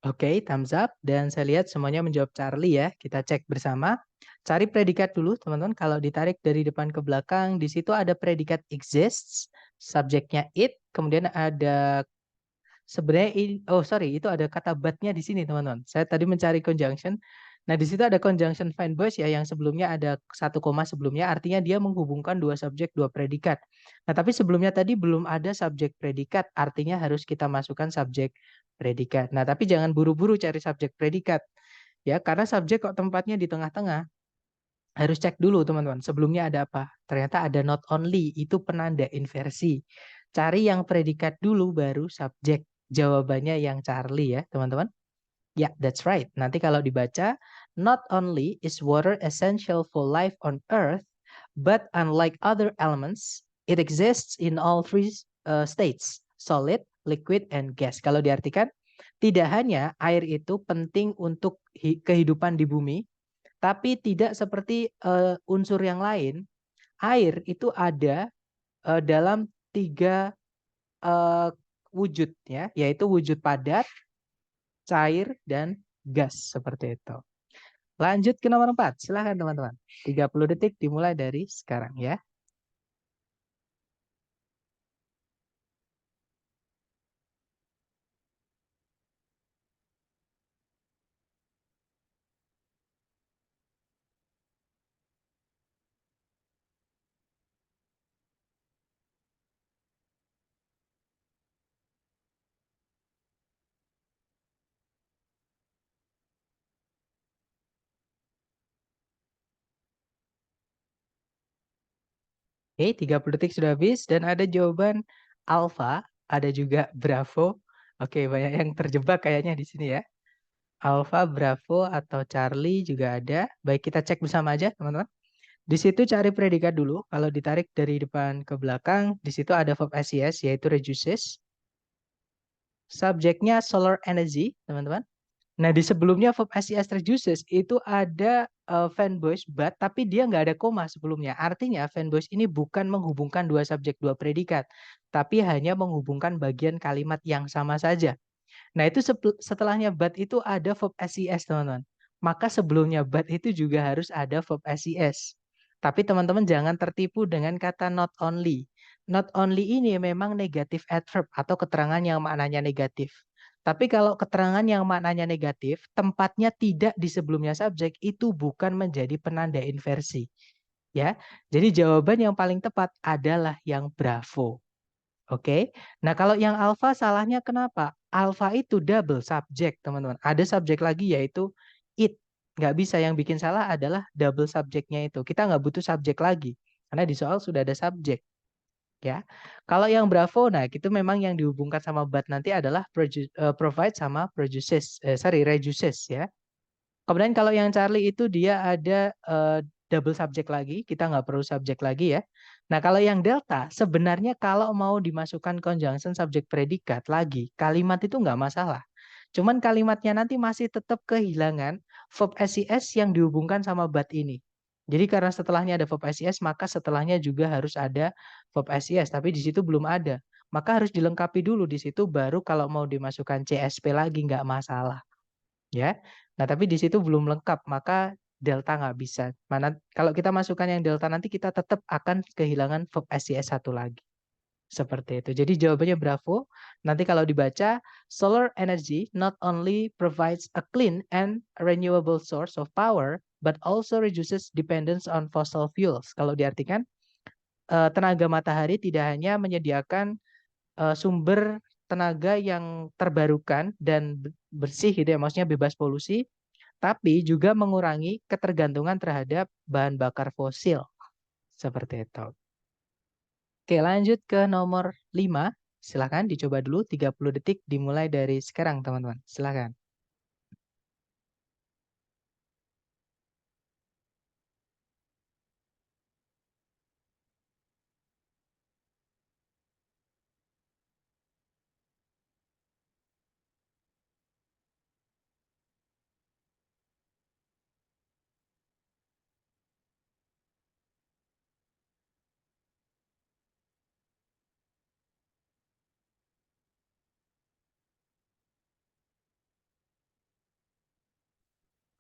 A: Oke, thumbs up. Dan saya lihat semuanya menjawab Charlie ya. Kita cek bersama. Cari predikat dulu teman-teman. Kalau ditarik dari depan ke belakang, di situ ada predikat exists, subjeknya it, kemudian ada sebenarnya itu ada kata but-nya di sini teman-teman. Saya tadi mencari conjunction. Nah, di situ ada conjunction find boys ya, yang sebelumnya ada 1 koma sebelumnya, artinya dia menghubungkan 2 subjek 2 predikat. Nah, tapi sebelumnya tadi belum ada subjek predikat, artinya harus kita masukkan subjek predikat. Nah, tapi jangan buru-buru cari subjek predikat ya, karena subjek kok tempatnya di tengah-tengah. Harus cek dulu teman-teman, sebelumnya ada apa? Ternyata ada not only, itu penanda inversi. Cari yang predikat dulu baru subjek. Jawabannya yang Charlie ya teman-teman. Ya, that's right. Nanti kalau dibaca, not only is water essential for life on earth, but unlike other elements, it exists in all three states, solid, liquid, and gas. Kalau diartikan, tidak hanya air itu penting untuk kehidupan di bumi, tapi tidak seperti unsur yang lain, air itu ada dalam 3 wujud ya, yaitu wujud padat, cair, dan gas seperti itu. Lanjut ke nomor 4. Silahkan teman-teman. 30 detik dimulai dari sekarang ya. Oke, 30 detik sudah habis dan ada jawaban alfa, ada juga bravo. Oke, banyak yang terjebak kayaknya di sini ya. Alfa, Bravo, atau Charlie juga ada. Baik, kita cek bersama aja teman-teman. Di situ cari predikat dulu. Kalau ditarik dari depan ke belakang, di situ ada verb SES yaitu reduces. Subjeknya solar energy, teman-teman. Nah, di sebelumnya verb SES reduces itu ada fanboys but, tapi dia nggak ada koma sebelumnya. Artinya fanboys ini bukan menghubungkan 2 subjek 2 predikat, tapi hanya menghubungkan bagian kalimat yang sama saja. Nah, itu setelahnya but itu ada verb SES, teman-teman. Maka sebelumnya but itu juga harus ada verb SES. Tapi teman-teman jangan tertipu dengan kata not only. Not only ini memang negatif adverb atau keterangan yang maknanya negatif. Tapi kalau keterangan yang maknanya negatif, tempatnya tidak di sebelumnya subjek, itu bukan menjadi penanda inversi. Ya, jadi jawaban yang paling tepat adalah yang bravo. Oke. Nah, kalau yang alfa salahnya kenapa? Alfa itu double subject, teman-teman. Ada subjek lagi yaitu it. Nggak bisa, yang bikin salah adalah double subjeknya itu. Kita nggak butuh subjek lagi. Karena di soal sudah ada subjek. Ya. Kalau yang Bravo, nah itu memang yang dihubungkan sama but nanti adalah provide sama reduces ya. Kemudian kalau yang Charlie itu dia ada double subject lagi, kita nggak perlu subject lagi ya. Nah kalau yang Delta sebenarnya kalau mau dimasukkan conjunction subject predikat lagi, kalimat itu nggak masalah. Cuman kalimatnya nanti masih tetap kehilangan verb SES yang dihubungkan sama but ini. Jadi karena setelahnya ada verb SES, maka setelahnya juga harus ada verb SES, tapi di situ belum ada. Maka harus dilengkapi dulu di situ, baru kalau mau dimasukkan CSP lagi nggak masalah. Ya. Nah, tapi di situ belum lengkap, maka delta nggak bisa. Mana kalau kita masukkan yang delta nanti kita tetap akan kehilangan verb SES satu lagi. Seperti itu. Jadi jawabannya Bravo. Nanti kalau dibaca, solar energy not only provides a clean and renewable source of power, but also reduces dependence on fossil fuels. Kalau diartikan, tenaga matahari tidak hanya menyediakan sumber tenaga yang terbarukan dan bersih gitu ya, maksudnya bebas polusi, tapi juga mengurangi ketergantungan terhadap bahan bakar fosil. Seperti itu. Oke, lanjut ke nomor 5. Silakan dicoba dulu 30 detik dimulai dari sekarang, teman-teman. Silakan.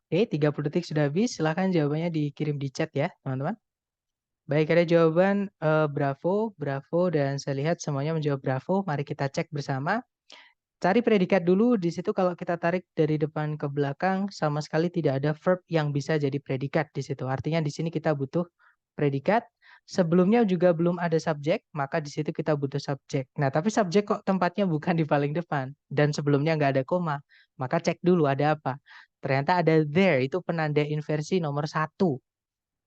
A: Oke, 30 detik sudah habis. Silakan jawabannya dikirim di chat ya, teman-teman. Baik, ada jawaban Bravo, Bravo, dan saya lihat semuanya menjawab Bravo. Mari kita cek bersama. Cari predikat dulu, di situ kalau kita tarik dari depan ke belakang, sama sekali tidak ada verb yang bisa jadi predikat di situ. Artinya di sini kita butuh predikat. Sebelumnya juga belum ada subjek, maka di situ kita butuh subjek. Nah, tapi subjek kok tempatnya bukan di paling depan. Dan sebelumnya nggak ada koma. Maka cek dulu ada apa. Ternyata ada there, itu penanda inversi nomor 1.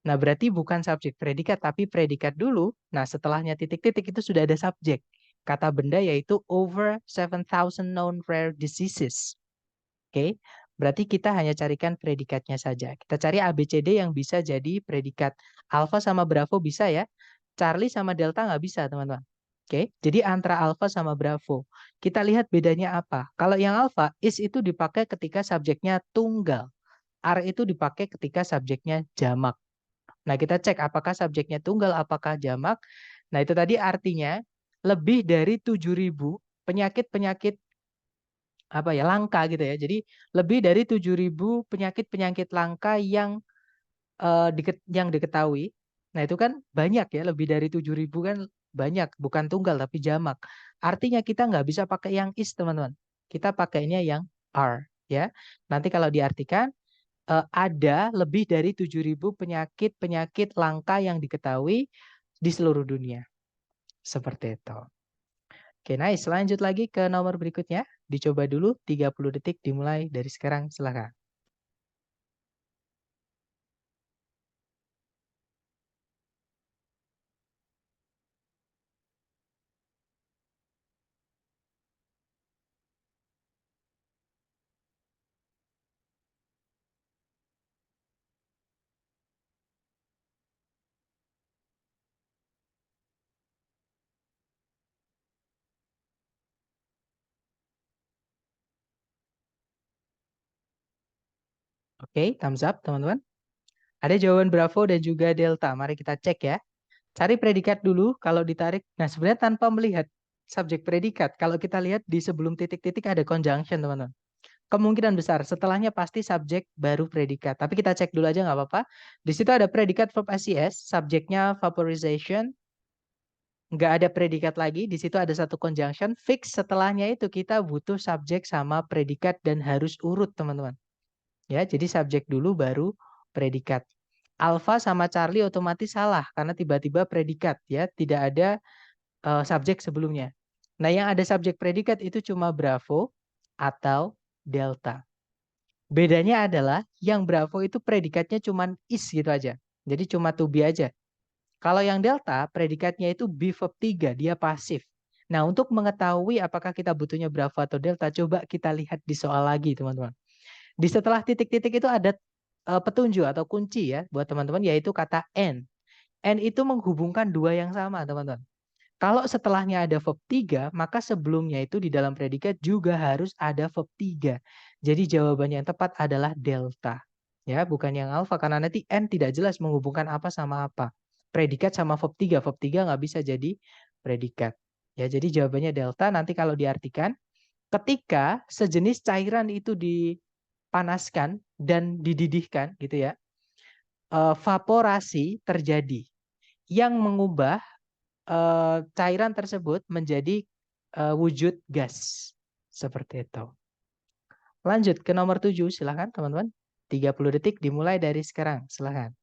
A: Nah, berarti bukan subjek predikat, tapi predikat dulu. Nah, setelahnya titik-titik itu sudah ada subjek. Kata benda yaitu over 7,000 known rare diseases. Oke, berarti kita hanya carikan predikatnya saja. Kita cari ABCD yang bisa jadi predikat. Alpha sama Bravo bisa ya. Charlie sama Delta nggak bisa, teman-teman. Oke, jadi antara Alpha sama Bravo. Kita lihat bedanya apa. Kalau yang Alpha, is itu dipakai ketika subjeknya tunggal. R itu dipakai ketika subjeknya jamak. Nah, kita cek apakah subjeknya tunggal, apakah jamak. Nah, itu tadi artinya lebih dari 7.000 penyakit-penyakit langka gitu ya. Jadi lebih dari 7.000 penyakit-penyakit langka yang diketahui. Nah, itu kan banyak ya, lebih dari 7.000 kan banyak, bukan tunggal tapi jamak. Artinya kita nggak bisa pakai yang is, teman-teman. Kita pakainya yang are ya. Nanti kalau diartikan ada lebih dari 7.000 penyakit-penyakit langka yang diketahui di seluruh dunia. Seperti itu. Oke, nice. Lanjut lagi ke nomor berikutnya. Dicoba dulu 30 detik dimulai dari sekarang. Silakan. Oke, thumbs up teman-teman. Ada jawaban Bravo dan juga Delta. Mari kita cek ya. Cari predikat dulu kalau ditarik. Nah, sebenarnya tanpa melihat subjek predikat. Kalau kita lihat di sebelum titik-titik ada conjunction, teman-teman. Kemungkinan besar setelahnya pasti subjek baru predikat. Tapi kita cek dulu aja nggak apa-apa. Di situ ada predikat verb SES, subjeknya vaporization. Nggak ada predikat lagi. Di situ ada satu conjunction. Fix setelahnya itu kita butuh subjek sama predikat dan harus urut, teman-teman. Ya, jadi subjek dulu baru predikat. Alpha sama Charlie otomatis salah karena tiba-tiba predikat ya, tidak ada subjek sebelumnya. Nah, yang ada subjek predikat itu cuma Bravo atau Delta. Bedanya adalah yang Bravo itu predikatnya cuma is gitu aja. Jadi cuma to be aja. Kalau yang delta, predikatnya itu be verb 3, dia pasif. Nah, untuk mengetahui apakah kita butuhnya Bravo atau delta, coba kita lihat di soal lagi, teman-teman. Di setelah titik-titik itu ada petunjuk atau kunci ya buat teman-teman, yaitu kata and. And itu menghubungkan dua yang sama, teman-teman. Kalau setelahnya ada verb 3, maka sebelumnya itu di dalam predikat juga harus ada verb 3. Jadi jawabannya yang tepat adalah delta. Ya, bukan yang alpha, karena nanti and tidak jelas menghubungkan apa sama apa. Predikat sama verb 3. Verb 3 nggak bisa jadi predikat. Ya, jadi jawabannya delta. Nanti kalau diartikan, ketika sejenis cairan itu dipanaskan dan dididihkan gitu ya, vaporasi terjadi yang mengubah cairan tersebut menjadi wujud gas. Seperti itu. Lanjut ke nomor 7, silahkan teman-teman. 30 detik dimulai dari sekarang, silahkan.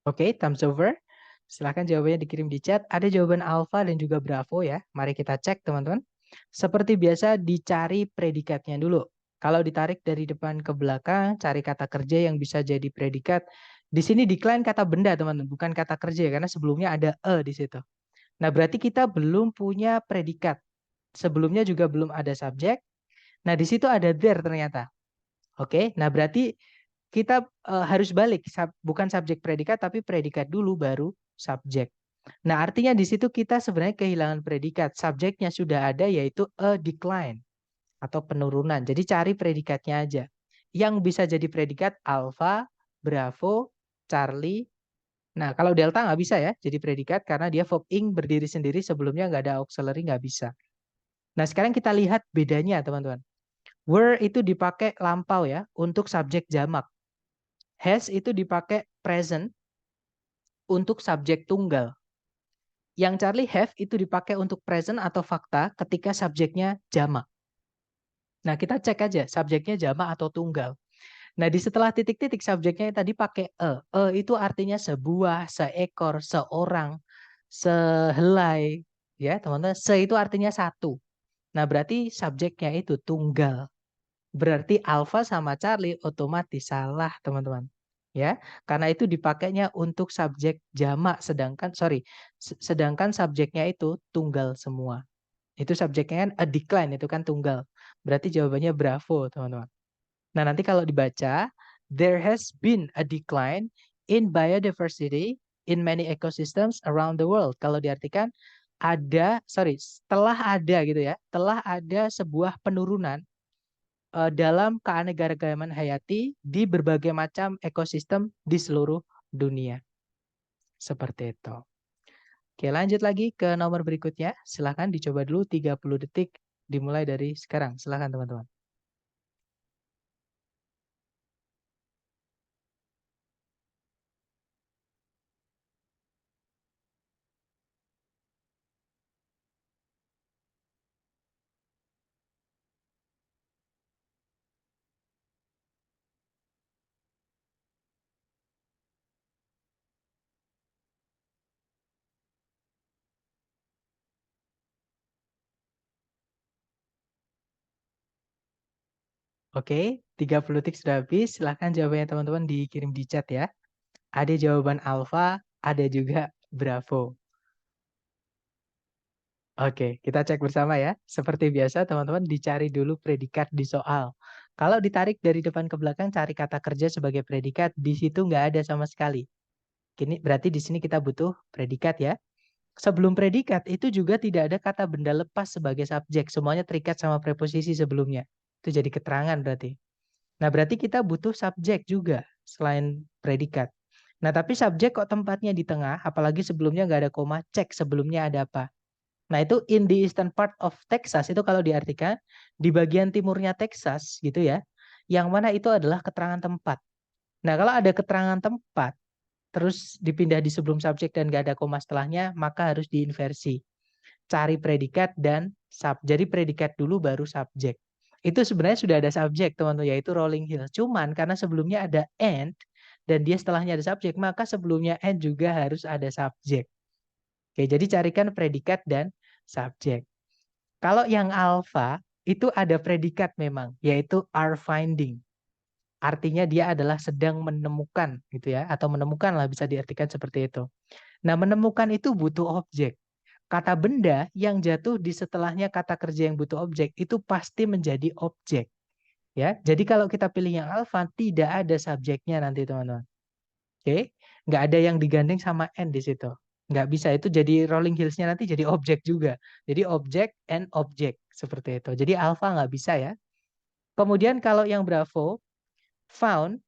A: Oke, thumbs over. Silahkan jawabannya dikirim di chat. Ada jawaban alpha dan juga bravo ya. Mari kita cek teman-teman. Seperti biasa dicari predikatnya dulu. Kalau ditarik dari depan ke belakang, cari kata kerja yang bisa jadi predikat. Di sini decline kata benda teman-teman, bukan kata kerja karena sebelumnya ada di situ. Nah, berarti kita belum punya predikat. Sebelumnya juga belum ada subjek. Nah, di situ ada there ternyata. Oke, nah berarti kita harus balik, bukan subjek predikat tapi predikat dulu baru subjek. Nah, artinya di situ kita sebenarnya kehilangan predikat. Subjeknya sudah ada yaitu a decline atau penurunan. Jadi cari predikatnya aja. Yang bisa jadi predikat alpha, bravo, Charlie. Nah, kalau delta nggak bisa ya jadi predikat karena dia verb ing berdiri sendiri, sebelumnya nggak ada auxiliary, nggak bisa. Nah, sekarang kita lihat bedanya teman-teman. Were itu dipakai lampau ya untuk subjek jamak. Has itu dipakai present untuk subjek tunggal. Yang Charlie have itu dipakai untuk present atau fakta ketika subjeknya jamak. Nah, kita cek aja subjeknya jamak atau tunggal. Nah, di setelah titik-titik subjeknya tadi pakai e. E itu artinya sebuah, seekor, seorang, sehelai. Ya, teman-teman. Se itu artinya satu. Nah, berarti subjeknya itu tunggal. Berarti alpha sama Charlie otomatis salah, teman-teman. Ya, karena itu dipakainya untuk subjek jamak, sedangkan subjeknya itu tunggal semua. Itu subjeknya kan a decline, itu kan tunggal. Berarti jawabannya bravo, teman-teman. Nah, nanti kalau dibaca, there has been a decline in biodiversity in many ecosystems around the world. Kalau diartikan telah ada gitu ya, telah ada sebuah penurunan dalam keanekaragaman hayati di berbagai macam ekosistem di seluruh dunia. Seperti itu. Oke, lanjut lagi ke nomor berikutnya. Silahkan dicoba dulu 30 detik dimulai dari sekarang. Silahkan teman-teman. Oke, 30 detik sudah habis. Silahkan jawabannya teman-teman dikirim di chat ya. Ada jawaban alpha, ada juga bravo. Oke, kita cek bersama ya. Seperti biasa teman-teman dicari dulu predikat di soal. Kalau ditarik dari depan ke belakang cari kata kerja sebagai predikat, di situ nggak ada sama sekali. Kini berarti di sini kita butuh predikat ya. Sebelum predikat itu juga tidak ada kata benda lepas sebagai subjek. Semuanya terikat sama preposisi sebelumnya. Itu jadi keterangan berarti. Nah, berarti kita butuh subjek juga selain predikat. Nah, tapi subjek kok tempatnya di tengah, apalagi sebelumnya nggak ada koma, cek sebelumnya ada apa. Nah, itu in the eastern part of Texas, itu kalau diartikan di bagian timurnya Texas gitu ya, yang mana itu adalah keterangan tempat. Nah, kalau ada keterangan tempat, terus dipindah di sebelum subjek dan nggak ada koma setelahnya, maka harus diinversi. Cari predikat dan jadi predikat dulu baru subjek. Itu sebenarnya sudah ada subjek, teman-teman, yaitu rolling hill. Cuman karena sebelumnya ada and dan dia setelahnya ada subjek, maka sebelumnya and juga harus ada subjek. Oke, jadi carikan predikat dan subjek. Kalau yang alpha itu ada predikat memang, yaitu are finding. Artinya dia adalah sedang menemukan gitu ya, atau menemukan lah bisa diartikan seperti itu. Nah, menemukan itu butuh objek. Kata benda yang jatuh di setelahnya kata kerja yang butuh objek itu pasti menjadi objek. Ya, jadi kalau kita pilih yang alpha tidak ada subjeknya nanti teman-teman. Oke, nggak ada yang digandeng sama and di situ. Nggak bisa, itu jadi rolling hills-nya nanti jadi objek juga. Jadi objek and objek seperti itu. Jadi alpha nggak bisa ya. Kemudian kalau yang bravo found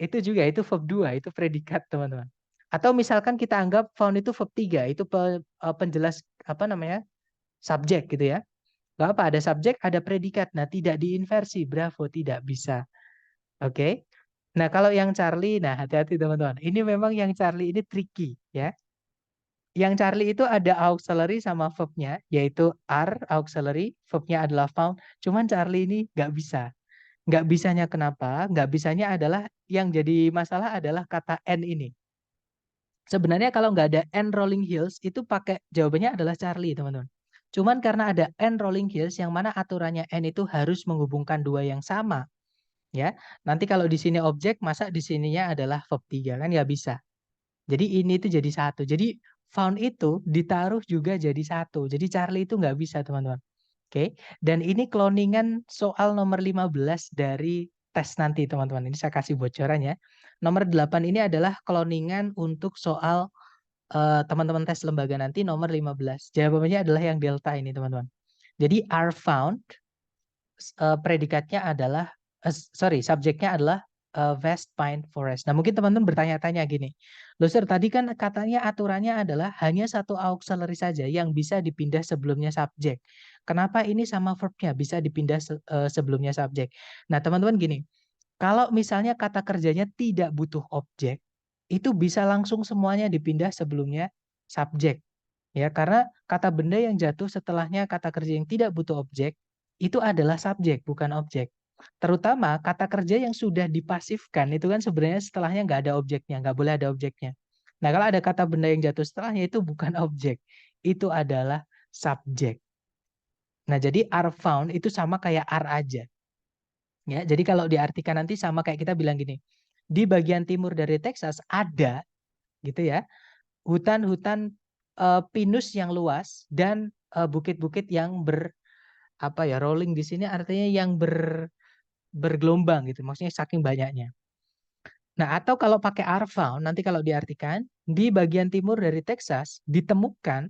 A: itu juga itu verb 2, itu predikat teman-teman. Atau misalkan kita anggap found itu verb 3, itu penjelas apa namanya? Subjek gitu ya. Gak apa, ada subjek, ada predikat. Nah, tidak diinversi, bravo, tidak bisa. Oke. Nah, kalau yang Charlie, nah hati-hati teman-teman. Ini memang yang Charlie ini tricky ya. Yang Charlie itu ada auxiliary sama verb-nya, yaitu are auxiliary, verb-nya adalah found. Cuman Charlie ini nggak bisa. Nggak bisanya kenapa? Nggak bisanya adalah yang jadi masalah adalah kata and ini. Sebenarnya kalau nggak ada and rolling hills itu pakai jawabannya adalah Charlie teman-teman. Cuman karena ada and rolling hills yang mana aturannya and itu harus menghubungkan dua yang sama. Ya, nanti kalau di sini objek, masa di sininya adalah verb 3 kan nggak bisa. Jadi ini itu jadi satu. Jadi found itu ditaruh juga jadi satu. Jadi Charlie itu nggak bisa teman-teman. Oke, dan ini cloningan soal nomor 15 dari tes nanti teman-teman. Ini saya kasih bocoran ya. Nomor 8 ini adalah cloningan untuk soal teman-teman tes lembaga nanti nomor 15. Jawabannya adalah yang delta ini teman-teman. Jadi are found predikatnya adalah subjeknya adalah West Pine Forest. Nah, mungkin teman-teman bertanya-tanya gini. Loh, Sir, tadi kan katanya aturannya adalah hanya satu auxiliary saja yang bisa dipindah sebelumnya subjek. Kenapa ini sama verbnya bisa dipindah sebelumnya subjek? Nah, teman-teman gini. Kalau misalnya kata kerjanya tidak butuh objek, itu bisa langsung semuanya dipindah sebelumnya subjek. Ya, karena kata benda yang jatuh setelahnya kata kerja yang tidak butuh objek itu adalah subjek, bukan objek. Terutama kata kerja yang sudah dipasifkan itu kan sebenarnya setelahnya nggak ada objeknya, nggak boleh ada objeknya. Nah, kalau ada kata benda yang jatuh setelahnya itu bukan objek, itu adalah subjek. Nah, jadi are found itu sama kayak are aja. Ya, jadi kalau diartikan nanti sama kayak kita bilang gini, di bagian timur dari Texas ada gitu ya, hutan-hutan pinus yang luas dan bukit-bukit yang rolling di sini artinya yang bergelombang gitu. Maksudnya saking banyaknya. Nah, atau kalau pakai are found nanti kalau diartikan di bagian timur dari Texas ditemukan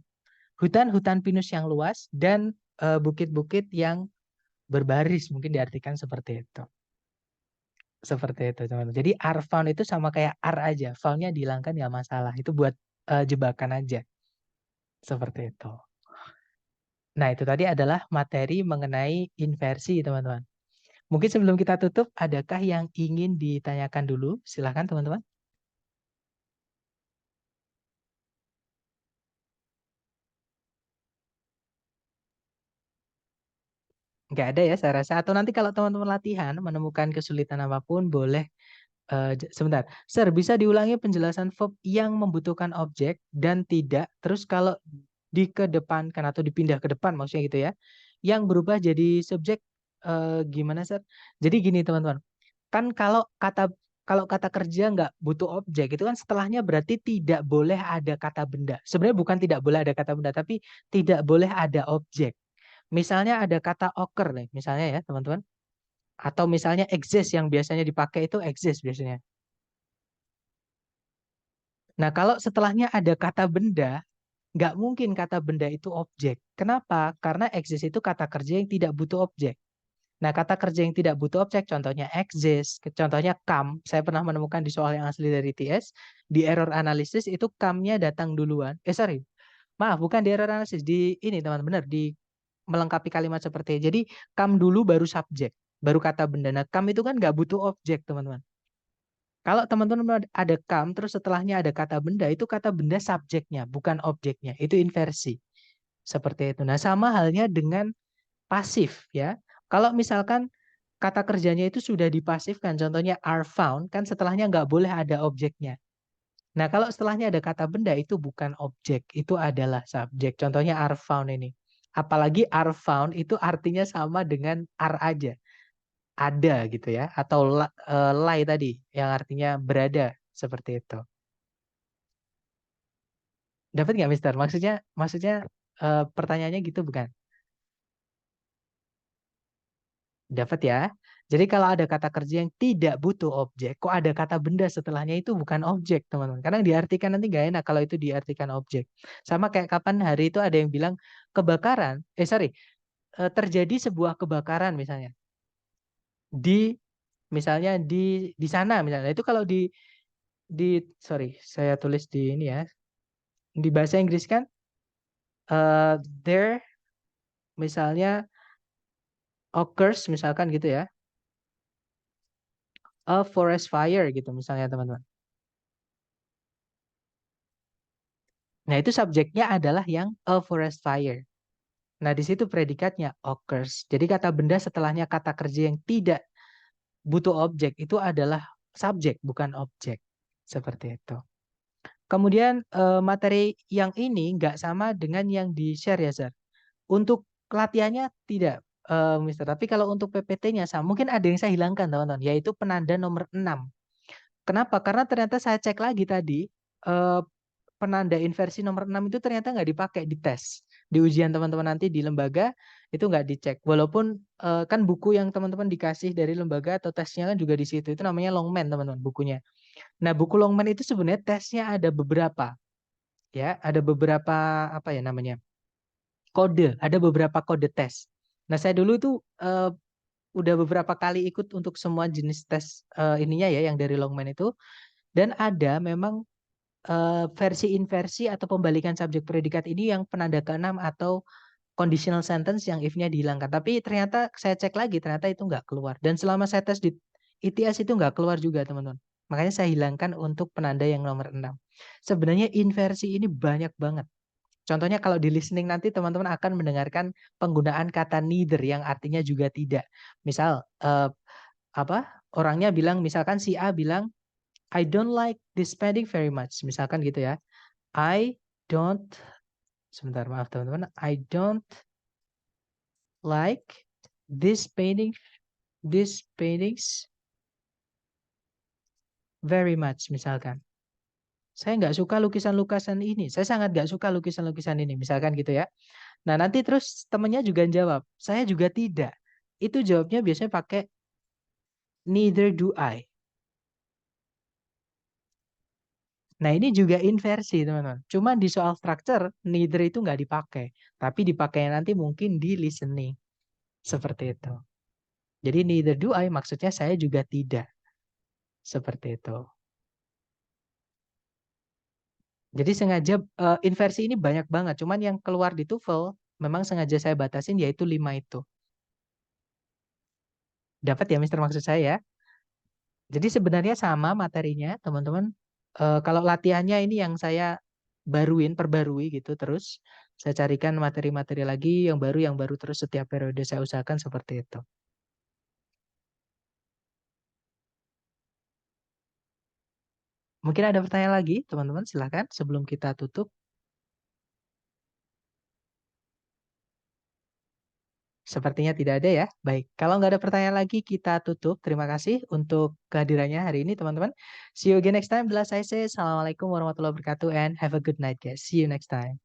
A: hutan-hutan pinus yang luas dan bukit-bukit yang berbaris, mungkin diartikan seperti itu. Seperti itu, teman-teman. Jadi are found itu sama kayak are aja. Found-nya dihilangkan nggak masalah. Itu buat jebakan aja. Seperti itu. Nah, itu tadi adalah materi mengenai inversi, teman-teman. Mungkin sebelum kita tutup, adakah yang ingin ditanyakan dulu? Silahkan, teman-teman. Nggak ada ya, saya rasa. Atau nanti kalau teman-teman latihan, menemukan kesulitan apapun, boleh. Sebentar. Sir, bisa diulangi penjelasan verb yang membutuhkan objek dan tidak. Terus kalau dikedepankan atau dipindah ke depan, maksudnya gitu ya. Yang berubah jadi subjek, gimana, Sir? Jadi gini, teman-teman. Kan kalau kata kerja nggak butuh objek itu kan setelahnya berarti tidak boleh ada kata benda. Sebenarnya bukan tidak boleh ada kata benda, tapi tidak boleh ada objek. Misalnya ada kata occur nih, misalnya ya teman-teman. Atau misalnya exist yang biasanya dipakai itu exist biasanya. Nah, kalau setelahnya ada kata benda, nggak mungkin kata benda itu objek. Kenapa? Karena exist itu kata kerja yang tidak butuh objek. Nah, kata kerja yang tidak butuh objek, contohnya exist, contohnya come. Saya pernah menemukan di soal yang asli dari TS, di error analysis itu come-nya datang duluan. Maaf, bukan di error analysis, di ini teman, benar, di melengkapi kalimat seperti ini. Jadi, come dulu baru subjek, baru kata benda. Nah, come itu kan nggak butuh objek, teman-teman. Kalau teman-teman ada come, terus setelahnya ada kata benda, itu kata benda subjeknya, bukan objeknya. Itu inversi. Seperti itu. Nah, sama halnya dengan pasif ya. Kalau misalkan kata kerjanya itu sudah dipasifkan, contohnya are found, kan setelahnya nggak boleh ada objeknya. Nah, kalau setelahnya ada kata benda, itu bukan objek, itu adalah subjek. Contohnya are found ini. Apalagi are found itu artinya sama dengan are aja. Ada gitu ya. Atau lie tadi, yang artinya berada. Seperti itu. Dapat nggak, Mister? Maksudnya pertanyaannya gitu bukan? Dapat ya. Jadi kalau ada kata kerja yang tidak butuh objek, kok ada kata benda setelahnya, itu bukan objek, teman-teman. Karena diartikan nanti nggak enak kalau itu diartikan objek. Sama kayak kapan hari itu ada yang bilang kebakaran, terjadi sebuah kebakaran misalnya. Misalnya di sana misalnya. Itu kalau saya tulis di ini ya. Di bahasa Inggris kan there misalnya occurs misalkan gitu ya. A forest fire gitu misalnya teman-teman. Nah, itu subjeknya adalah yang a forest fire. Nah, di situ predikatnya occurs. Jadi kata benda setelahnya kata kerja yang tidak butuh objek itu adalah subjek, bukan objek. Seperti itu. Kemudian materi yang ini nggak sama dengan yang di-share ya, Sir. Untuk latihannya tidak, Mister. Tapi kalau untuk PPT-nya sama. Mungkin ada yang saya hilangkan, teman-teman. Yaitu penanda nomor 6. Kenapa? Karena ternyata saya cek lagi tadi, penanda inversi nomor 6 itu ternyata nggak dipakai di tes. Di ujian teman-teman nanti di lembaga itu nggak dicek. Walaupun kan buku yang teman-teman dikasih dari lembaga atau tesnya kan juga di situ. Itu namanya Longman, teman-teman, bukunya. Nah, buku Longman itu sebenarnya tesnya ada beberapa. Ya, ada beberapa apa ya namanya? Kode, ada beberapa kode tes. Nah, saya dulu itu udah beberapa kali ikut untuk semua jenis tes ininya ya yang dari Longman itu, dan ada memang versi inversi atau pembalikan subjek predikat ini yang penanda ke-6 atau conditional sentence yang if-nya dihilangkan. Tapi ternyata saya cek lagi, ternyata itu nggak keluar. Dan selama saya tes di ITS itu nggak keluar juga, teman-teman. Makanya saya hilangkan untuk penanda yang nomor 6. Sebenarnya inversi ini banyak banget. Contohnya kalau di listening nanti teman-teman akan mendengarkan penggunaan kata neither yang artinya juga tidak. Misal orangnya bilang, misalkan si A bilang I don't like this painting very much. Misalkan gitu ya. Sebentar, maaf teman-teman. I don't like this paintings very much. Misalkan. Saya nggak suka lukisan-lukisan ini. Saya sangat nggak suka lukisan-lukisan ini. Misalkan gitu ya. Nah, nanti terus temennya juga jawab. Saya juga tidak. Itu jawabnya biasanya pakai neither do I. Nah, ini juga inversi, teman-teman. Cuma di soal structure, neither itu nggak dipakai. Tapi dipakai nanti mungkin di listening. Seperti itu. Jadi neither do I maksudnya saya juga tidak. Seperti itu. Jadi sengaja inversi ini banyak banget. Cuman yang keluar di TOEFL, memang sengaja saya batasin yaitu 5 itu. Dapat ya, Mister, maksud saya ya? Jadi sebenarnya sama materinya, teman-teman. Kalau latihannya ini yang saya perbarui gitu terus. Saya carikan materi-materi lagi yang baru terus setiap periode saya usahakan seperti itu. Mungkin ada pertanyaan lagi, teman-teman, silakan sebelum kita tutup. Sepertinya tidak ada ya. Baik, kalau nggak ada pertanyaan lagi, kita tutup. Terima kasih untuk kehadirannya hari ini, teman-teman. See you again next time. Bila saya say, Assalamualaikum warahmatullahi wabarakatuh and have a good night, guys. See you next time.